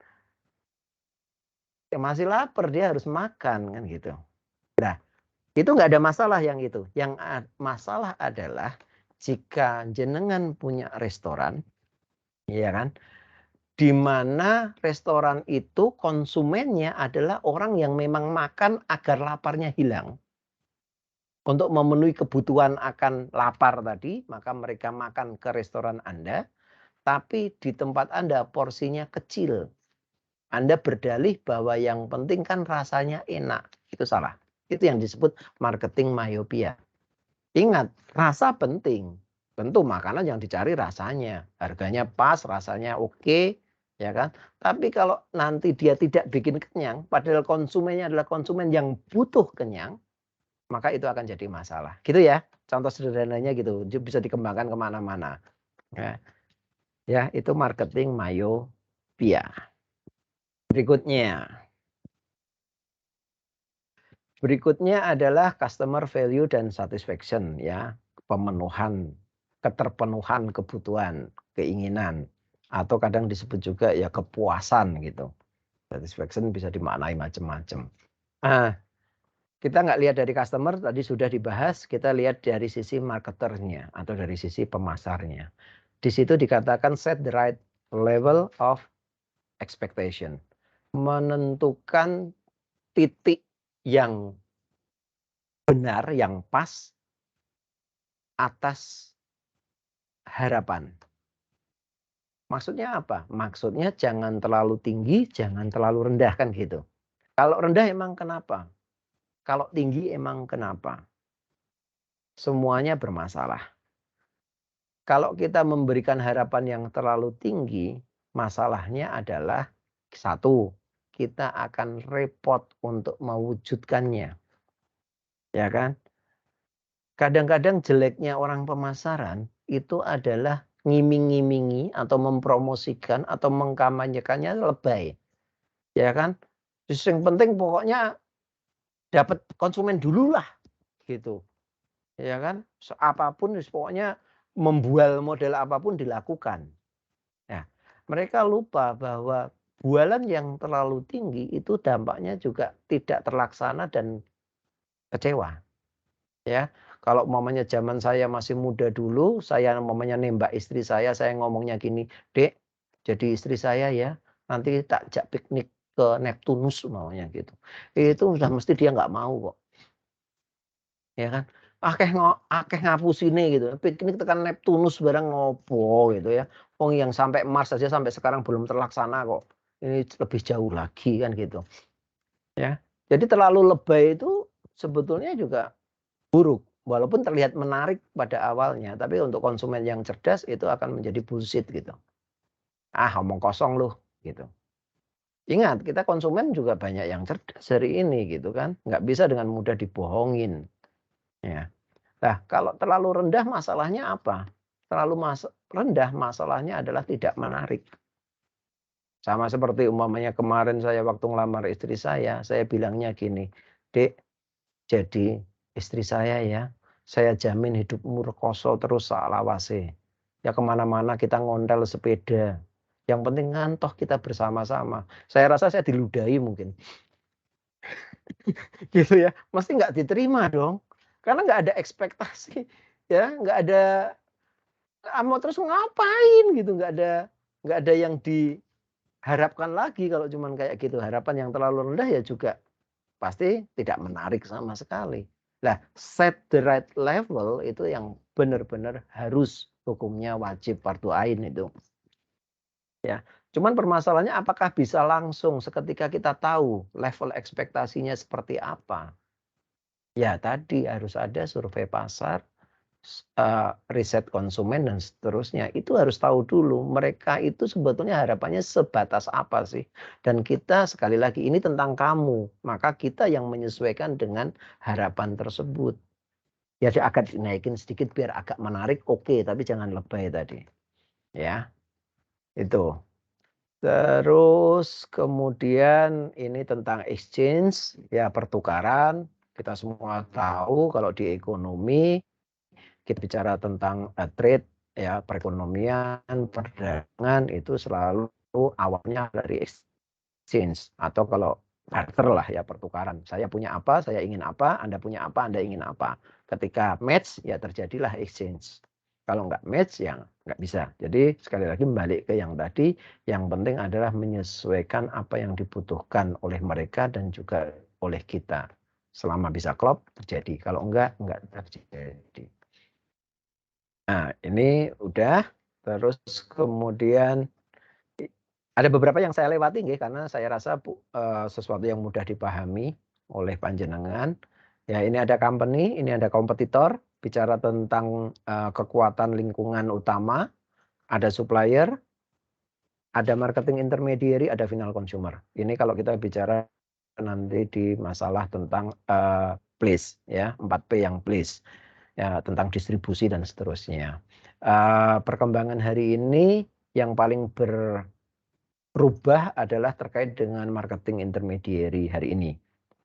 A: Ya masih lapar, dia harus makan kan gitu. Nah, itu nggak ada masalah yang itu. Yang masalah adalah jika jenengan punya restoran, ya kan, di mana restoran itu konsumennya adalah orang yang memang makan agar laparnya hilang. Untuk memenuhi kebutuhan akan lapar tadi, maka mereka makan ke restoran Anda, tapi di tempat Anda porsinya kecil. Anda berdalih bahwa yang penting kan rasanya enak. Itu salah. Itu yang disebut marketing myopia. Ingat, rasa penting. Tentu makanan yang dicari rasanya. Harganya pas, rasanya oke, ya kan? Tapi kalau nanti dia tidak bikin kenyang, padahal konsumennya adalah konsumen yang butuh kenyang, maka itu akan jadi masalah. Gitu ya, contoh sederhananya gitu, bisa dikembangkan kemana-mana. Ya, itu marketing myopia. Berikutnya adalah customer value dan satisfaction, ya, pemenuhan, keterpenuhan kebutuhan, keinginan, atau kadang disebut juga ya kepuasan gitu. Satisfaction bisa dimaknai macam-macam. Kita nggak lihat dari customer, tadi sudah dibahas, kita lihat dari sisi marketernya atau dari sisi pemasarnya. Di situ dikatakan set the right level of expectation. Menentukan titik yang benar, yang pas atas harapan. Maksudnya apa? Maksudnya jangan terlalu tinggi, jangan terlalu rendah kan gitu. Kalau rendah emang kenapa? Kalau tinggi emang kenapa? Semuanya bermasalah. Kalau kita memberikan harapan yang terlalu tinggi, masalahnya adalah satu, kita akan repot untuk mewujudkannya. Ya kan? Kadang-kadang jeleknya orang pemasaran itu adalah ngiming-ngimingi atau mempromosikan atau mengkampanyekannya lebay. Ya kan? Terus yang penting pokoknya dapat konsumen dulu lah gitu. Ya kan? Apapun pokoknya membual model apapun dilakukan. Nah, mereka lupa bahwa bualan yang terlalu tinggi itu dampaknya juga tidak terlaksana dan kecewa. Ya, kalau umpamanya zaman saya masih muda dulu, saya umpamanya nembak istri saya ngomongnya gini, "Dek, jadi istri saya ya, nanti tak ajak piknik ke Neptunus," umpamanya gitu. Itu sudah mesti dia nggak mau kok. Ya kan? Akeh ngapusine gitu. Piknik tekan Neptunus barang ngopo gitu ya. Wong yang sampai Mars saja sampai sekarang belum terlaksana kok. Ini lebih jauh lagi kan gitu. Ya. Jadi terlalu lebay itu sebetulnya juga buruk. Walaupun terlihat menarik pada awalnya, tapi untuk konsumen yang cerdas itu akan menjadi bullshit gitu. Omong kosong loh gitu. Ingat, kita konsumen juga banyak yang cerdas hari ini gitu kan. Nggak bisa dengan mudah dibohongin. Ya. Nah, kalau terlalu rendah masalahnya apa? Terlalu rendah masalahnya adalah tidak menarik. Sama seperti umpamanya kemarin saya waktu ngelamar istri saya bilangnya gini, "Dek, jadi istri saya ya, saya jamin hidupmu rekoso terus salawase. Ya kemana-mana kita ngontel sepeda. Yang penting ngantoh kita bersama-sama. Saya rasa saya diludahi mungkin. Gitu ya. Mesti nggak diterima dong. Karena nggak ada ekspektasi. Ya, nggak ada mau terus ngapain gitu. Nggak ada yang diharapkan lagi kalau cuman kayak gitu. Harapan yang terlalu rendah ya juga pasti tidak menarik sama sekali. Nah, set the right level itu yang benar-benar harus hukumnya wajib fardu ain itu. Ya, cuman permasalahannya apakah bisa langsung seketika kita tahu level ekspektasinya seperti apa? Ya tadi harus ada survei pasar, riset konsumen dan seterusnya. Itu harus tahu dulu mereka itu sebetulnya harapannya sebatas apa sih. Dan kita sekali lagi ini tentang kamu, maka kita yang menyesuaikan dengan harapan tersebut. Ya agak dinaikin sedikit biar agak menarik, oke, tapi jangan lebay tadi. Ya, itu. Terus kemudian ini tentang exchange, ya pertukaran. Kita semua tahu kalau di ekonomi kita bicara tentang trade, ya perekonomian, perdagangan itu selalu awalnya dari exchange atau kalau barter lah ya pertukaran. Saya punya apa, saya ingin apa, Anda punya apa, Anda ingin apa. Ketika match ya terjadilah exchange. Kalau nggak match ya nggak bisa. Jadi sekali lagi balik ke yang tadi, yang penting adalah menyesuaikan apa yang dibutuhkan oleh mereka dan juga oleh kita. Selama bisa klop terjadi, kalau enggak terjadi. Nah ini udah, terus kemudian ada beberapa yang saya lewati nggih, karena saya rasa sesuatu yang mudah dipahami oleh panjenengan. Ya ini ada company, ini ada kompetitor, bicara tentang kekuatan lingkungan utama, ada supplier, ada marketing intermediary, ada final consumer. Ini kalau kita bicara nanti di masalah tentang place ya, 4P yang place. Ya, tentang distribusi dan seterusnya. Perkembangan hari ini yang paling berubah adalah terkait dengan marketing intermediary hari ini.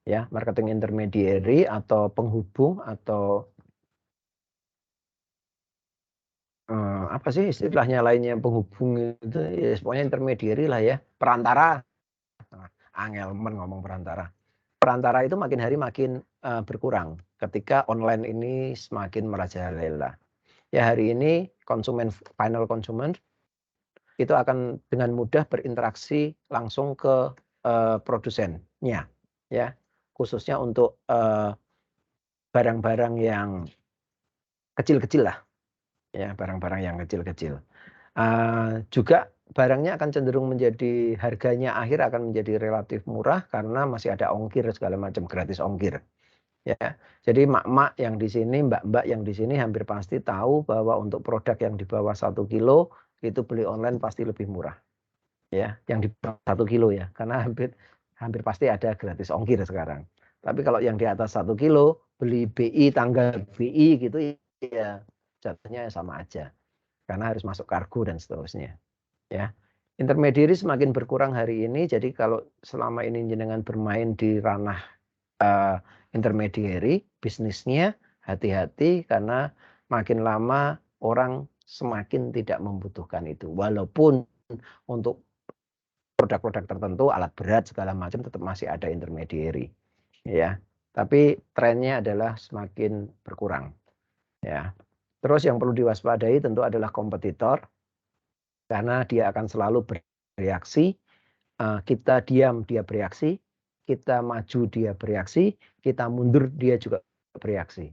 A: Ya, marketing intermediary atau penghubung atau apa sih istilahnya lainnya penghubung itu ya pokoknya intermediary lah ya, perantara. Angel ngomong perantara. Perantara itu makin hari makin berkurang ketika online ini semakin merajalela. Ya hari ini konsumen final consumer itu akan dengan mudah berinteraksi langsung ke produsennya, ya khususnya untuk barang-barang yang kecil-kecil lah, ya barang-barang yang kecil-kecil. Juga barangnya akan cenderung menjadi harganya akhir akan menjadi relatif murah karena masih ada ongkir segala macam gratis ongkir. Ya, jadi mak-mak yang di sini, mbak-mbak yang di sini hampir pasti tahu bahwa untuk produk yang di bawah 1 kilo itu beli online pasti lebih murah. Ya, yang di bawah 1 kilo ya, karena hampir pasti ada gratis ongkir sekarang. Tapi kalau yang di atas 1 kilo beli BI tanggal BI gitu ya jatuhnya sama aja. Karena harus masuk kargo dan seterusnya. Ya. Intermediary semakin berkurang hari ini, jadi kalau selama ini jenengan bermain di ranah intermediary bisnisnya hati-hati karena makin lama orang semakin tidak membutuhkan itu walaupun untuk produk-produk tertentu alat berat segala macam tetap masih ada intermediary ya tapi trennya adalah semakin berkurang ya terus yang perlu diwaspadai tentu adalah kompetitor karena dia akan selalu bereaksi kita diam dia bereaksi, kita maju dia bereaksi, kita mundur dia juga bereaksi.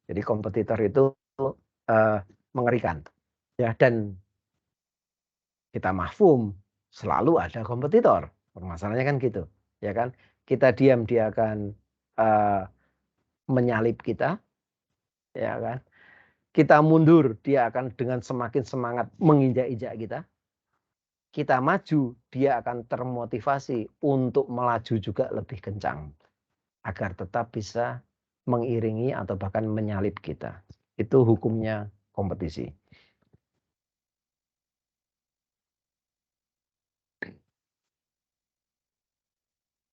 A: Jadi kompetitor itu mengerikan. Ya dan kita mahfum selalu ada kompetitor. Permasalahannya kan gitu, ya kan? Kita diam dia akan menyalip kita, ya kan? Kita mundur dia akan dengan semakin semangat menginjak-injak kita. Kita maju, dia akan termotivasi untuk melaju juga lebih kencang agar tetap bisa mengiringi atau bahkan menyalip kita. Itu hukumnya kompetisi.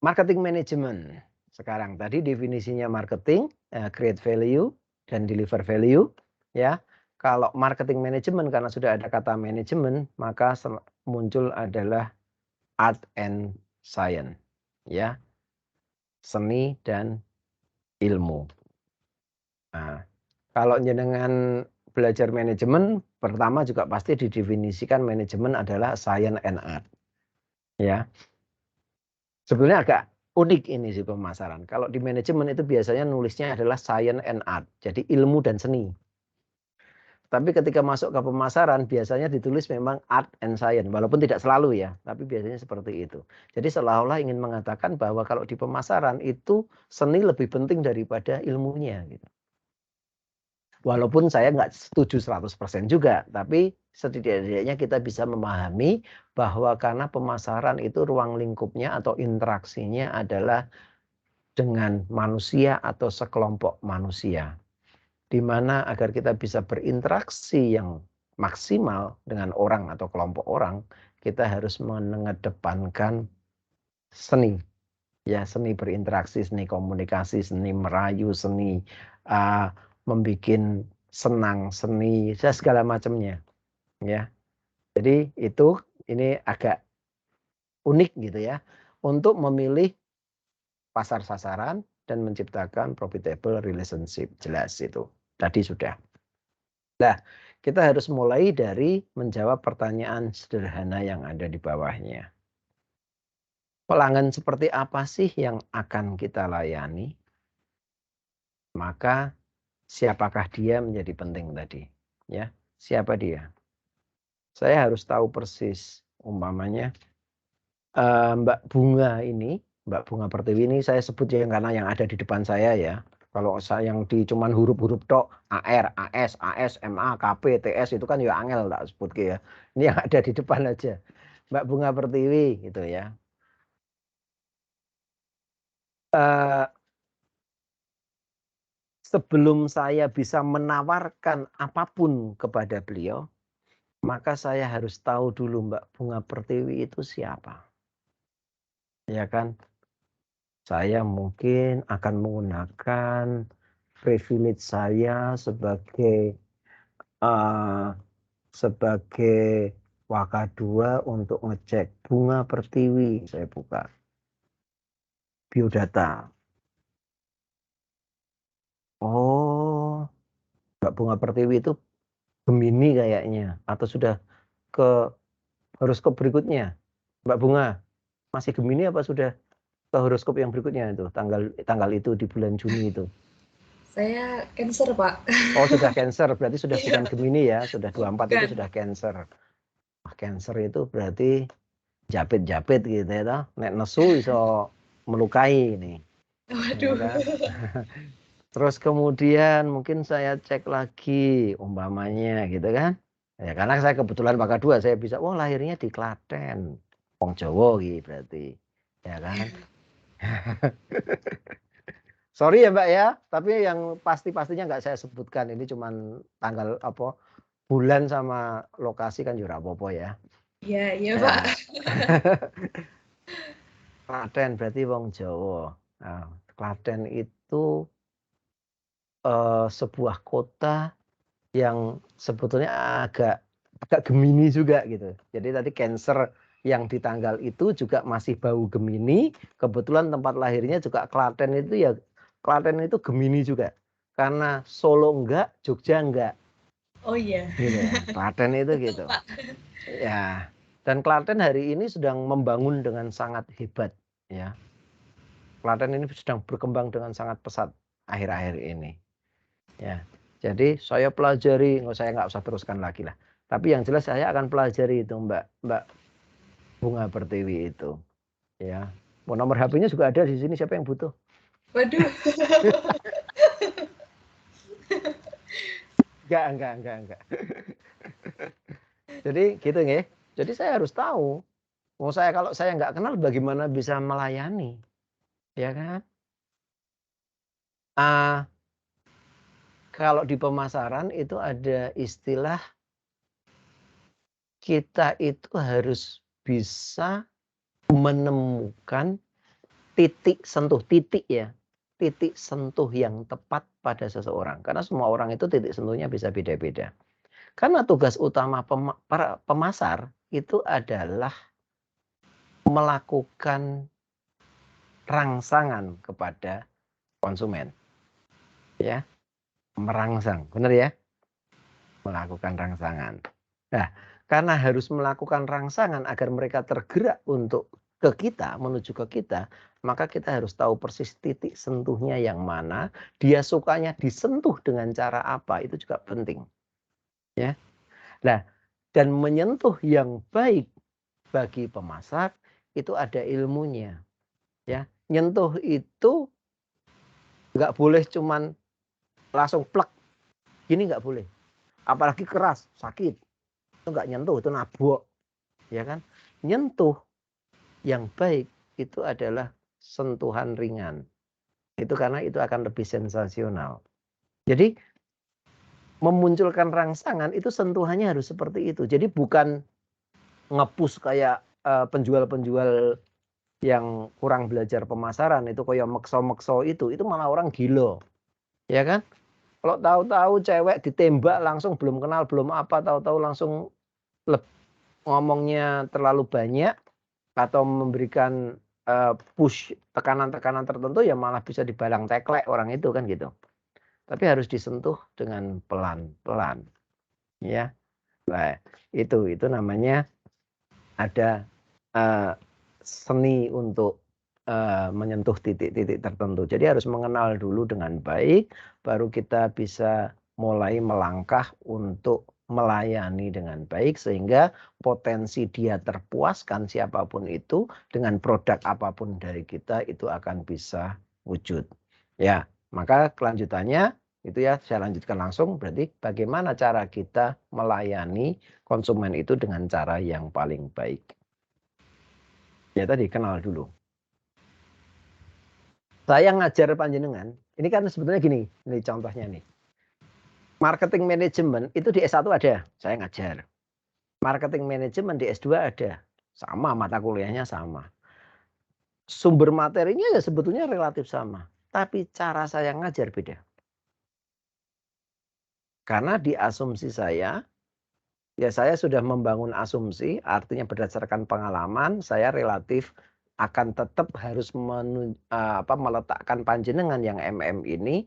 A: Marketing management. Sekarang tadi definisinya marketing, create value, dan deliver value, ya. Kalau marketing management karena sudah ada kata manajemen, maka muncul adalah art and science, ya. Seni dan ilmu. Nah, kalau jenengan belajar manajemen, pertama juga pasti didefinisikan manajemen adalah science and art. Ya. Sebenarnya agak unik ini sih pemasaran. Kalau di manajemen itu biasanya nulisnya adalah science and art. Jadi ilmu dan seni. Tapi ketika masuk ke pemasaran biasanya ditulis memang art and science. Walaupun tidak selalu ya, tapi biasanya seperti itu. Jadi seolah-olah ingin mengatakan bahwa kalau di pemasaran itu seni lebih penting daripada ilmunya gitu. Walaupun saya nggak setuju 100% juga, tapi setidaknya kita bisa memahami bahwa karena pemasaran itu ruang lingkupnya atau interaksinya adalah dengan manusia atau sekelompok manusia. Di mana agar kita bisa berinteraksi yang maksimal dengan orang atau kelompok orang, kita harus mengedepankan seni. Ya, seni berinteraksi, seni komunikasi, seni merayu, seni membikin senang, seni, segala macamnya, ya. Jadi ini agak unik gitu ya, untuk memilih pasar sasaran dan menciptakan profitable relationship, jelas itu. Tadi sudah. Nah, kita harus mulai dari menjawab pertanyaan sederhana yang ada di bawahnya. Pelanggan seperti apa sih yang akan kita layani? Maka siapakah dia menjadi penting tadi, ya. Siapa dia? Saya harus tahu persis, umpamanya Mbak Bunga ini, Mbak Bunga Pertiwi ini saya sebut karena yang ada di depan saya ya. Kalau saya yang di cuman huruf-huruf tok, AR, AS, AS, MA, KP, TS itu kan ya angel tak sebut ya. Ini yang ada di depan aja. Mbak Bunga Pertiwi gitu ya. Sebelum saya bisa menawarkan apapun kepada beliau, maka saya harus tahu dulu Mbak Bunga Pertiwi itu siapa. Ya kan? Saya mungkin akan menggunakan privilege saya sebagai Wakadua untuk ngecek Bunga Pertiwi. Saya buka biodata. Oh, Mbak Bunga Pertiwi itu Gemini kayaknya, atau sudah ke horoskop berikutnya. Mbak Bunga masih Gemini apa sudah ke horoskop yang berikutnya itu, tanggal itu di bulan Juni itu?
E: Saya Cancer, Pak.
A: Oh, sudah Cancer, berarti sudah bukan Gemini ya, sudah 24 itu sudah Cancer. Wah, Cancer itu berarti japit-japit gitu ya, nek nesu iso melukai ini.
E: Waduh.
A: Ya kan? Terus kemudian mungkin saya cek lagi umpamanya gitu kan. Ya karena saya kebetulan Wakadua, saya bisa lahirnya di Klaten. Wong Jawa gitu berarti. Ya kan? Sorry ya Mbak ya, tapi yang pasti-pastinya nggak saya sebutkan. Ini cuman tanggal bulan sama lokasi kan juga apa-apa ya.
E: Iya, iya Pak.
A: Klaten berarti wong Jawa. Nah, Klaten itu sebuah kota yang sebetulnya agak Gemini juga gitu. Jadi tadi Cancer yang di tanggal itu juga masih bau Gemini. Kebetulan tempat lahirnya juga Klaten itu ya, Klaten itu Gemini juga. Karena Solo enggak, Jogja enggak.
E: Oh iya.
A: Gitu ya. Klaten itu gitu. Ya. Dan Klaten hari ini sedang membangun dengan sangat hebat ya. Klaten ini sedang berkembang dengan sangat pesat akhir-akhir ini. Ya, jadi saya pelajari, saya nggak usah teruskan lagi lah. Tapi yang jelas saya akan pelajari itu Mbak Bunga Pertiwi itu. Ya, nomor HP-nya juga ada di sini. Siapa yang butuh?
E: Waduh.
A: Enggak. Jadi gitu nggih. Jadi saya harus tahu. Kalau saya nggak kenal bagaimana bisa melayani, ya kan? Kalau di pemasaran itu ada istilah kita itu harus bisa menemukan titik sentuh, titik titik sentuh yang tepat pada seseorang. Karena semua orang itu titik sentuhnya bisa beda-beda. Karena tugas utama para pemasar itu adalah melakukan rangsangan kepada konsumen. Ya, merangsang, benar ya? Melakukan rangsangan. Nah, karena harus melakukan rangsangan agar mereka tergerak untuk ke kita, menuju ke kita, maka kita harus tahu persis titik sentuhnya yang mana, dia sukanya disentuh dengan cara apa, itu juga penting. Ya. Nah, dan menyentuh yang baik bagi pemasar itu ada ilmunya. Ya, nyentuh itu nggak boleh cuman langsung plek, gini nggak boleh. Apalagi keras, sakit, itu nggak nyentuh, itu nabok, ya kan? Nyentuh yang baik itu adalah sentuhan ringan. Itu karena itu akan lebih sensasional. Jadi memunculkan rangsangan itu sentuhannya harus seperti itu. Jadi bukan ngepus kayak penjual-penjual yang kurang belajar pemasaran itu kayak mekso-mekso itu malah orang gila. Ya kan? Kalau tahu-tahu cewek ditembak langsung belum kenal belum apa tahu-tahu langsung ngomongnya terlalu banyak atau memberikan push tekanan-tekanan tertentu ya malah bisa dibalang teklek orang itu kan gitu. Tapi harus disentuh dengan pelan-pelan. Ya. Nah, itu namanya ada seni untuk menyentuh titik-titik tertentu. Jadi harus mengenal dulu dengan baik, baru kita bisa mulai melangkah untuk melayani dengan baik sehingga potensi dia terpuaskan siapapun itu dengan produk apapun dari kita itu akan bisa wujud. Ya, maka kelanjutannya itu ya saya lanjutkan langsung berarti bagaimana cara kita melayani konsumen itu dengan cara yang paling baik. Ya tadi kenal dulu. Saya ngajar panjenengan, ini kan sebetulnya gini, ini contohnya nih. Marketing management itu di S1 ada, saya ngajar. Marketing management di S2 ada, sama mata kuliahnya sama. Sumber materinya ya sebetulnya relatif sama, tapi cara saya ngajar beda. Karena di asumsi saya, ya saya sudah membangun asumsi, artinya berdasarkan pengalaman, saya relatif akan tetap harus meletakkan panjenengan yang MM ini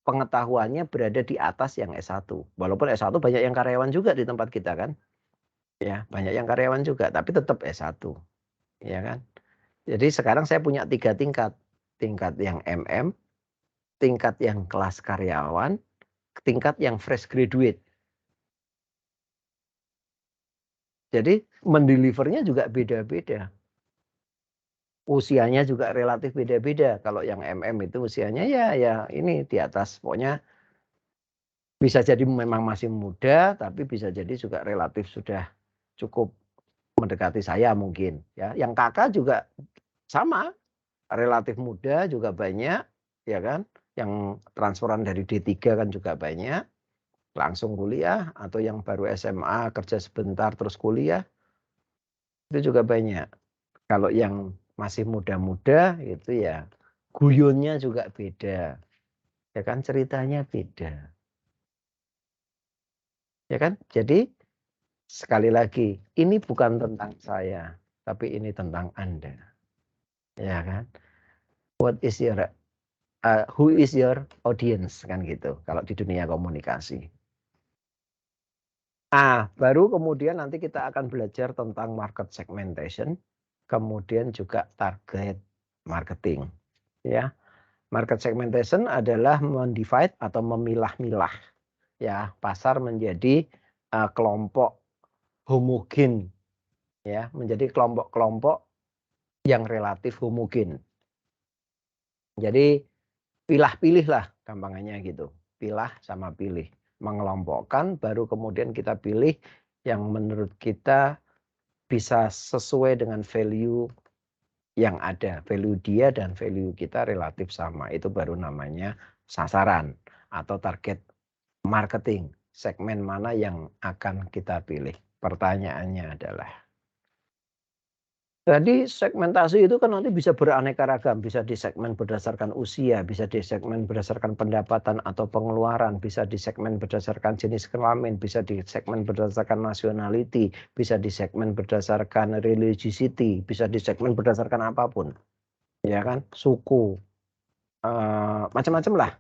A: pengetahuannya berada di atas yang S1. Walaupun S1 banyak yang karyawan juga di tempat kita kan. Ya, banyak yang karyawan juga, tapi tetap S1. Ya kan? Jadi sekarang saya punya 3 tingkat. Tingkat yang MM, tingkat yang kelas karyawan, tingkat yang fresh graduate. Jadi mendelivernya juga beda-beda. Usianya juga relatif beda-beda. Kalau yang MM itu usianya ya ini di atas. Pokoknya bisa jadi memang masih muda, tapi bisa jadi juga relatif sudah cukup mendekati saya mungkin. Ya, yang kakak juga sama, relatif muda juga banyak, ya kan? Yang transferan dari D3 kan juga banyak, langsung kuliah atau yang baru SMA kerja sebentar terus kuliah itu juga banyak. Kalau yang masih muda-muda itu ya guyonnya juga beda. Ya kan ceritanya beda. Ya kan? Jadi sekali lagi ini bukan tentang saya, tapi ini tentang Anda. Ya kan? What is your who is your audience kan gitu kalau di dunia komunikasi. Baru kemudian nanti kita akan belajar tentang market segmentation, kemudian juga target marketing. Ya, market segmentation adalah mendivide atau memilah-milah ya pasar menjadi kelompok homogen, ya menjadi kelompok-kelompok yang relatif homogen. Jadi pilah-pilih lah gampangannya gitu, pilah sama pilih, mengelompokkan baru kemudian kita pilih yang menurut kita bisa sesuai dengan value yang ada, value dia dan value kita relatif sama, itu baru namanya sasaran atau target marketing. Segmen mana yang akan kita pilih? Pertanyaannya adalah Jadi segmentasi itu kan nanti bisa beraneka ragam, bisa disegmen berdasarkan usia, bisa disegmen berdasarkan pendapatan atau pengeluaran, bisa disegmen berdasarkan jenis kelamin, bisa disegmen berdasarkan nationality, bisa disegmen berdasarkan religiosity, bisa disegmen berdasarkan apapun, ya kan, suku, macam-macam lah,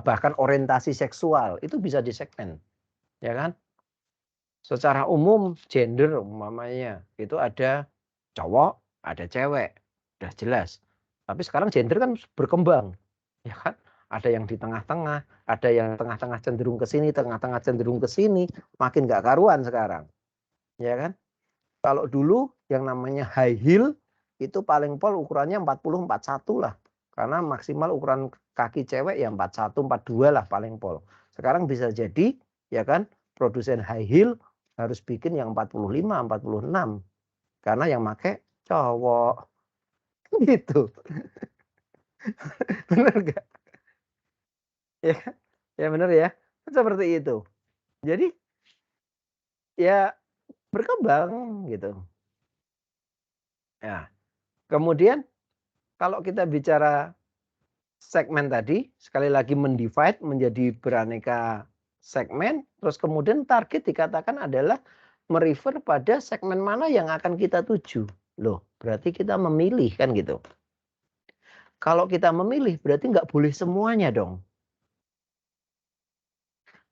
A: bahkan orientasi seksual itu bisa disegmen, ya kan. Secara umum gender umpamanya itu ada cowok, ada cewek, udah jelas. Tapi sekarang gender kan berkembang, ya kan? Ada yang di tengah-tengah, ada yang tengah-tengah cenderung ke sini, tengah-tengah cenderung ke sini, makin nggak karuan sekarang, ya kan? Kalau dulu yang namanya high heel itu paling pol ukurannya 40 41 lah. Karena maksimal ukuran kaki cewek ya 41 42 lah paling pol. Sekarang bisa jadi ya kan produsen high heel harus bikin yang 45 46 karena yang make cowok gitu. Bener gak? Ya, ya bener ya. Seperti itu. Jadi ya berkembang gitu. Ya. Kemudian kalau kita bicara segmen tadi, sekali lagi mendivide menjadi beraneka segmen, terus kemudian target dikatakan adalah merefer pada segmen mana yang akan kita tuju. Loh, berarti kita memilih kan gitu. Kalau kita memilih berarti nggak boleh semuanya dong.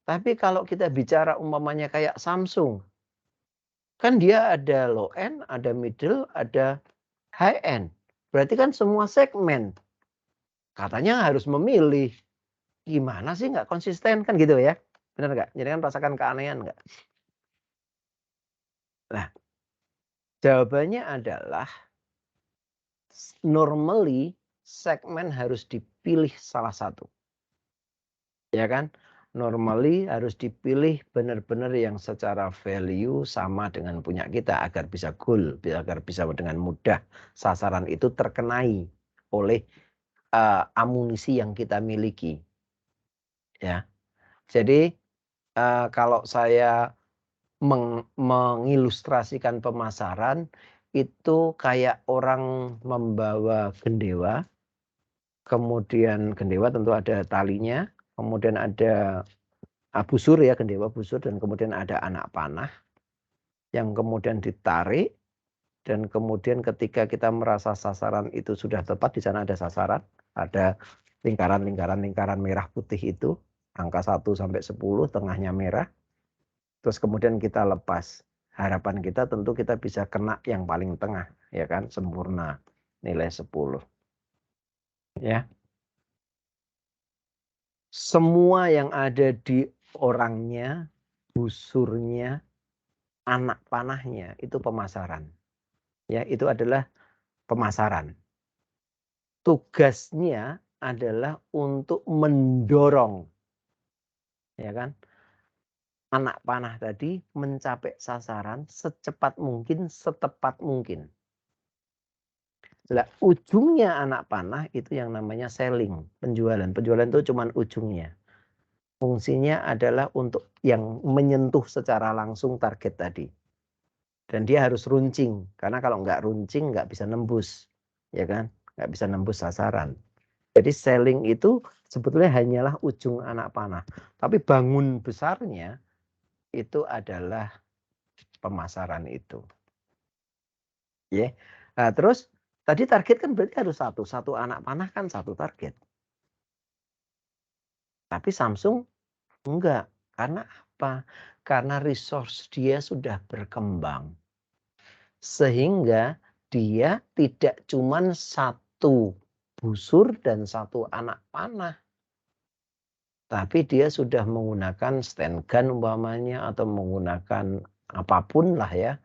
A: Tapi kalau kita bicara umpamanya kayak Samsung, kan dia ada low end, ada middle, ada high end. Berarti kan semua segmen. Katanya harus memilih. Gimana sih nggak konsisten kan gitu ya? Benar nggak? Jadi kan rasakan keanehan nggak? Nah, jawabannya adalah normally segmen harus dipilih salah satu. Ya kan? Normally harus dipilih benar-benar yang secara value sama dengan punya kita agar bisa goal, agar bisa dengan mudah sasaran itu terkenai oleh amunisi yang kita miliki. Ya. Jadi kalau saya mengilustrasikan pemasaran itu kayak orang membawa gendewa, kemudian gendewa tentu ada talinya, kemudian ada busur ya, gendewa busur, dan kemudian ada anak panah yang kemudian ditarik, dan kemudian ketika kita merasa sasaran itu sudah tepat, di sana ada sasaran, ada lingkaran merah putih itu, angka 1 sampai 10, tengahnya merah. Terus kemudian kita lepas. Harapan kita tentu kita bisa kena yang paling tengah, ya kan, sempurna, nilai 10. Ya. Semua yang ada di orangnya, busurnya, anak panahnya itu pemasaran. Ya, itu adalah pemasaran. Tugasnya adalah untuk mendorong, ya kan, anak panah tadi mencapai sasaran secepat mungkin, setepat mungkin. Lah, ujungnya anak panah itu yang namanya selling, penjualan. Penjualan itu cuma ujungnya. Fungsinya adalah untuk yang menyentuh secara langsung target tadi. Dan dia harus runcing, karena kalau nggak runcing nggak bisa nembus, ya kan? Nggak bisa nembus sasaran. Jadi selling itu sebetulnya hanyalah ujung anak panah. Tapi bangun besarnya itu adalah pemasaran itu. Ya. Nah, terus tadi target kan berarti harus satu anak panah kan satu target. Tapi Samsung enggak. Karena apa? Karena resource dia sudah berkembang. Sehingga dia tidak cuma satu busur dan satu anak panah. Tapi dia sudah menggunakan stand gun umpamanya atau menggunakan apapun lah ya.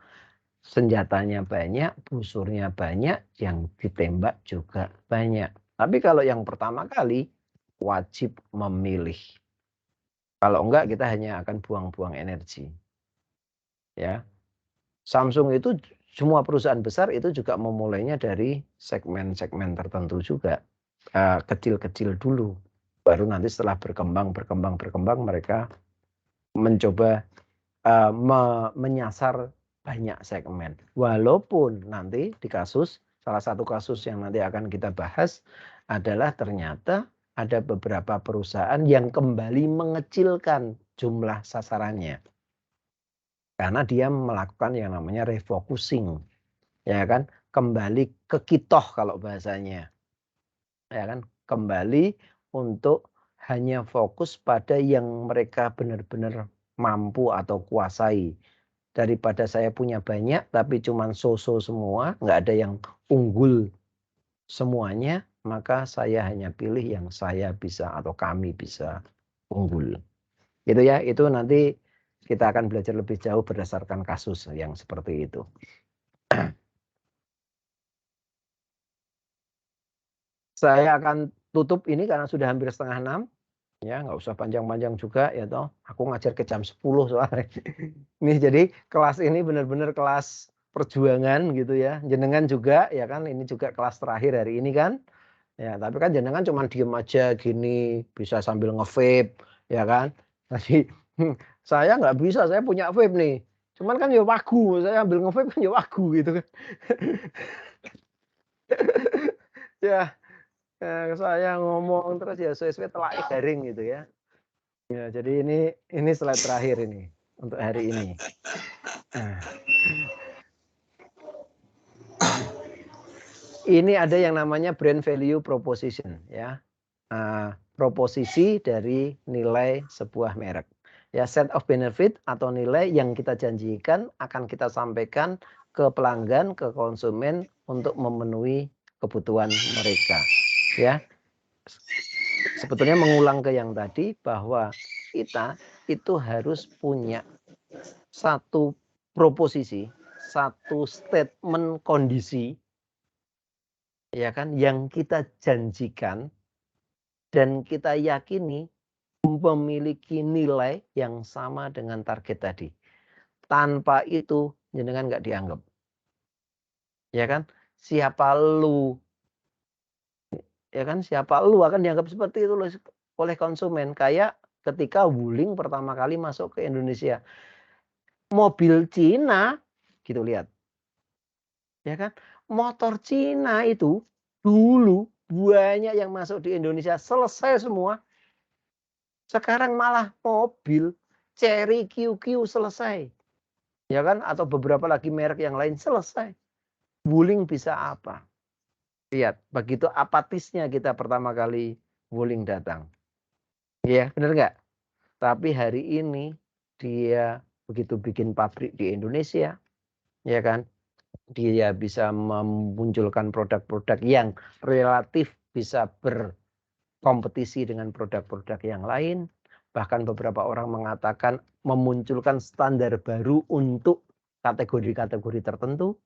A: Senjatanya banyak, busurnya banyak, yang ditembak juga banyak. Tapi kalau yang pertama kali wajib memilih. Kalau enggak kita hanya akan buang-buang energi. Ya. Samsung itu semua perusahaan besar itu juga memulainya dari segmen-segmen tertentu juga. Kecil-kecil dulu. Baru nanti setelah berkembang mereka mencoba menyasar banyak segmen. Walaupun nanti di salah satu kasus yang nanti akan kita bahas adalah ternyata ada beberapa perusahaan yang kembali mengecilkan jumlah sasarannya. Karena dia melakukan yang namanya refocusing. Ya kan? Kembali ke kitoh kalau bahasanya. Ya kan? Kembali untuk hanya fokus pada yang mereka benar-benar mampu atau kuasai. Daripada saya punya banyak tapi cuman so-so semua, nggak ada yang unggul semuanya, maka saya hanya pilih yang saya bisa atau kami bisa unggul. Gitu ya, itu nanti kita akan belajar lebih jauh berdasarkan kasus yang seperti itu. Saya akan tutup ini karena sudah hampir 5:30. Ya, nggak usah panjang-panjang juga ya toh. Aku ngajar ke jam 10 soalnya. Ini jadi kelas ini benar-benar kelas perjuangan gitu ya. Jenengan juga ya kan, ini juga kelas terakhir hari ini kan. Ya, tapi kan jenengan cuma diem aja gini, bisa sambil nge-vape ya kan. Jadi saya nggak bisa, saya punya vape nih. Cuman kan ya wagu, saya ambil nge-vape kan ya wagu gitu kan. Ya, saya ngomong terus ya sesuai telak garing gitu ya. Ya, jadi ini slide terakhir ini untuk hari ini. Ini ada yang namanya brand value proposition ya. Proposisi dari nilai sebuah merek. Ya, set of benefit atau nilai yang kita janjikan akan kita sampaikan ke pelanggan, ke konsumen untuk memenuhi kebutuhan mereka. Ya. Sebetulnya mengulang ke yang tadi bahwa kita itu harus punya satu proposisi, satu statement kondisi ya kan yang kita janjikan dan kita yakini memiliki nilai yang sama dengan target tadi. Tanpa itu jenengan nggak dianggap. Ya kan? Siapa lu? Ya kan? Siapa lu akan dianggap seperti itu oleh konsumen. Kayak ketika Wuling pertama kali masuk ke Indonesia. Mobil Cina gitu lihat. Ya kan? Motor Cina itu dulu banyak yang masuk di Indonesia selesai semua. Sekarang malah mobil Chery QQ selesai. Ya kan? Atau beberapa lagi merek yang lain selesai. Wuling bisa apa? Lihat, begitu apatisnya kita pertama kali Wuling datang. Iya, benar nggak? Tapi hari ini dia begitu bikin pabrik di Indonesia, ya kan? Dia bisa memunculkan produk-produk yang relatif bisa berkompetisi dengan produk-produk yang lain. Bahkan beberapa orang mengatakan memunculkan standar baru untuk kategori-kategori tertentu.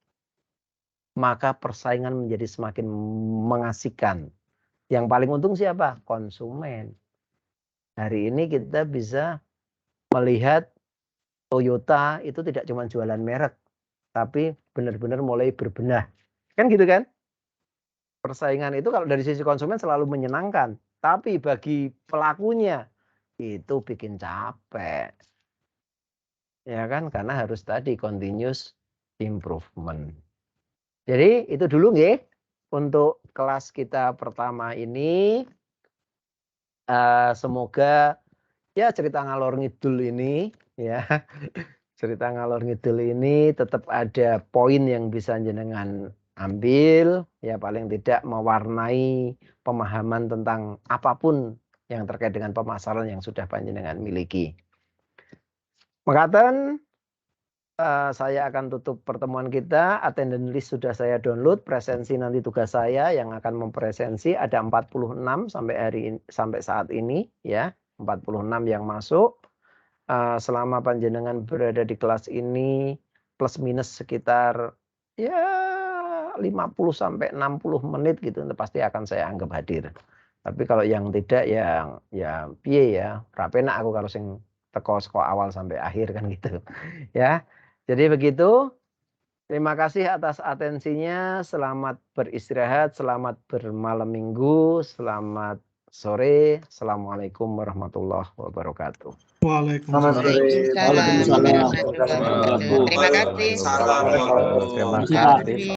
A: Maka persaingan menjadi semakin mengasihkan. Yang paling untung siapa? Konsumen. Hari ini kita bisa melihat Toyota itu tidak cuma jualan merek, tapi benar-benar mulai berbenah. Kan gitu kan? Persaingan itu kalau dari sisi konsumen selalu menyenangkan, tapi bagi pelakunya itu bikin capek. Ya kan? Karena harus tadi continuous improvement. Jadi itu dulu nggih untuk kelas kita pertama ini. Semoga ya cerita ngalor ngidul ini ya. Cerita ngalor ngidul ini tetap ada poin yang bisa jenengan ambil ya, paling tidak mewarnai pemahaman tentang apapun yang terkait dengan pemasaran yang sudah panjenengan miliki. Mekaten saya akan tutup pertemuan kita. Attendance list sudah saya download. Presensi nanti tugas saya yang akan mempresensi ada 46 sampai saat ini ya. 46 yang masuk. Selama panjenengan berada di kelas ini plus minus sekitar ya 50 sampai 60 menit gitu pasti akan saya anggap hadir. Tapi kalau yang tidak ya piye ya, rapenak aku kalau sing teko awal sampai akhir kan gitu. Ya. Jadi begitu. Terima kasih atas atensinya. Selamat beristirahat, selamat bermalam minggu, selamat sore. Assalamualaikum warahmatullahi wabarakatuh.
B: Selamat sore.
D: Waalaikumsalam warahmatullahi wabarakatuh. Terima kasih.
C: Salam.
A: Terima kasih.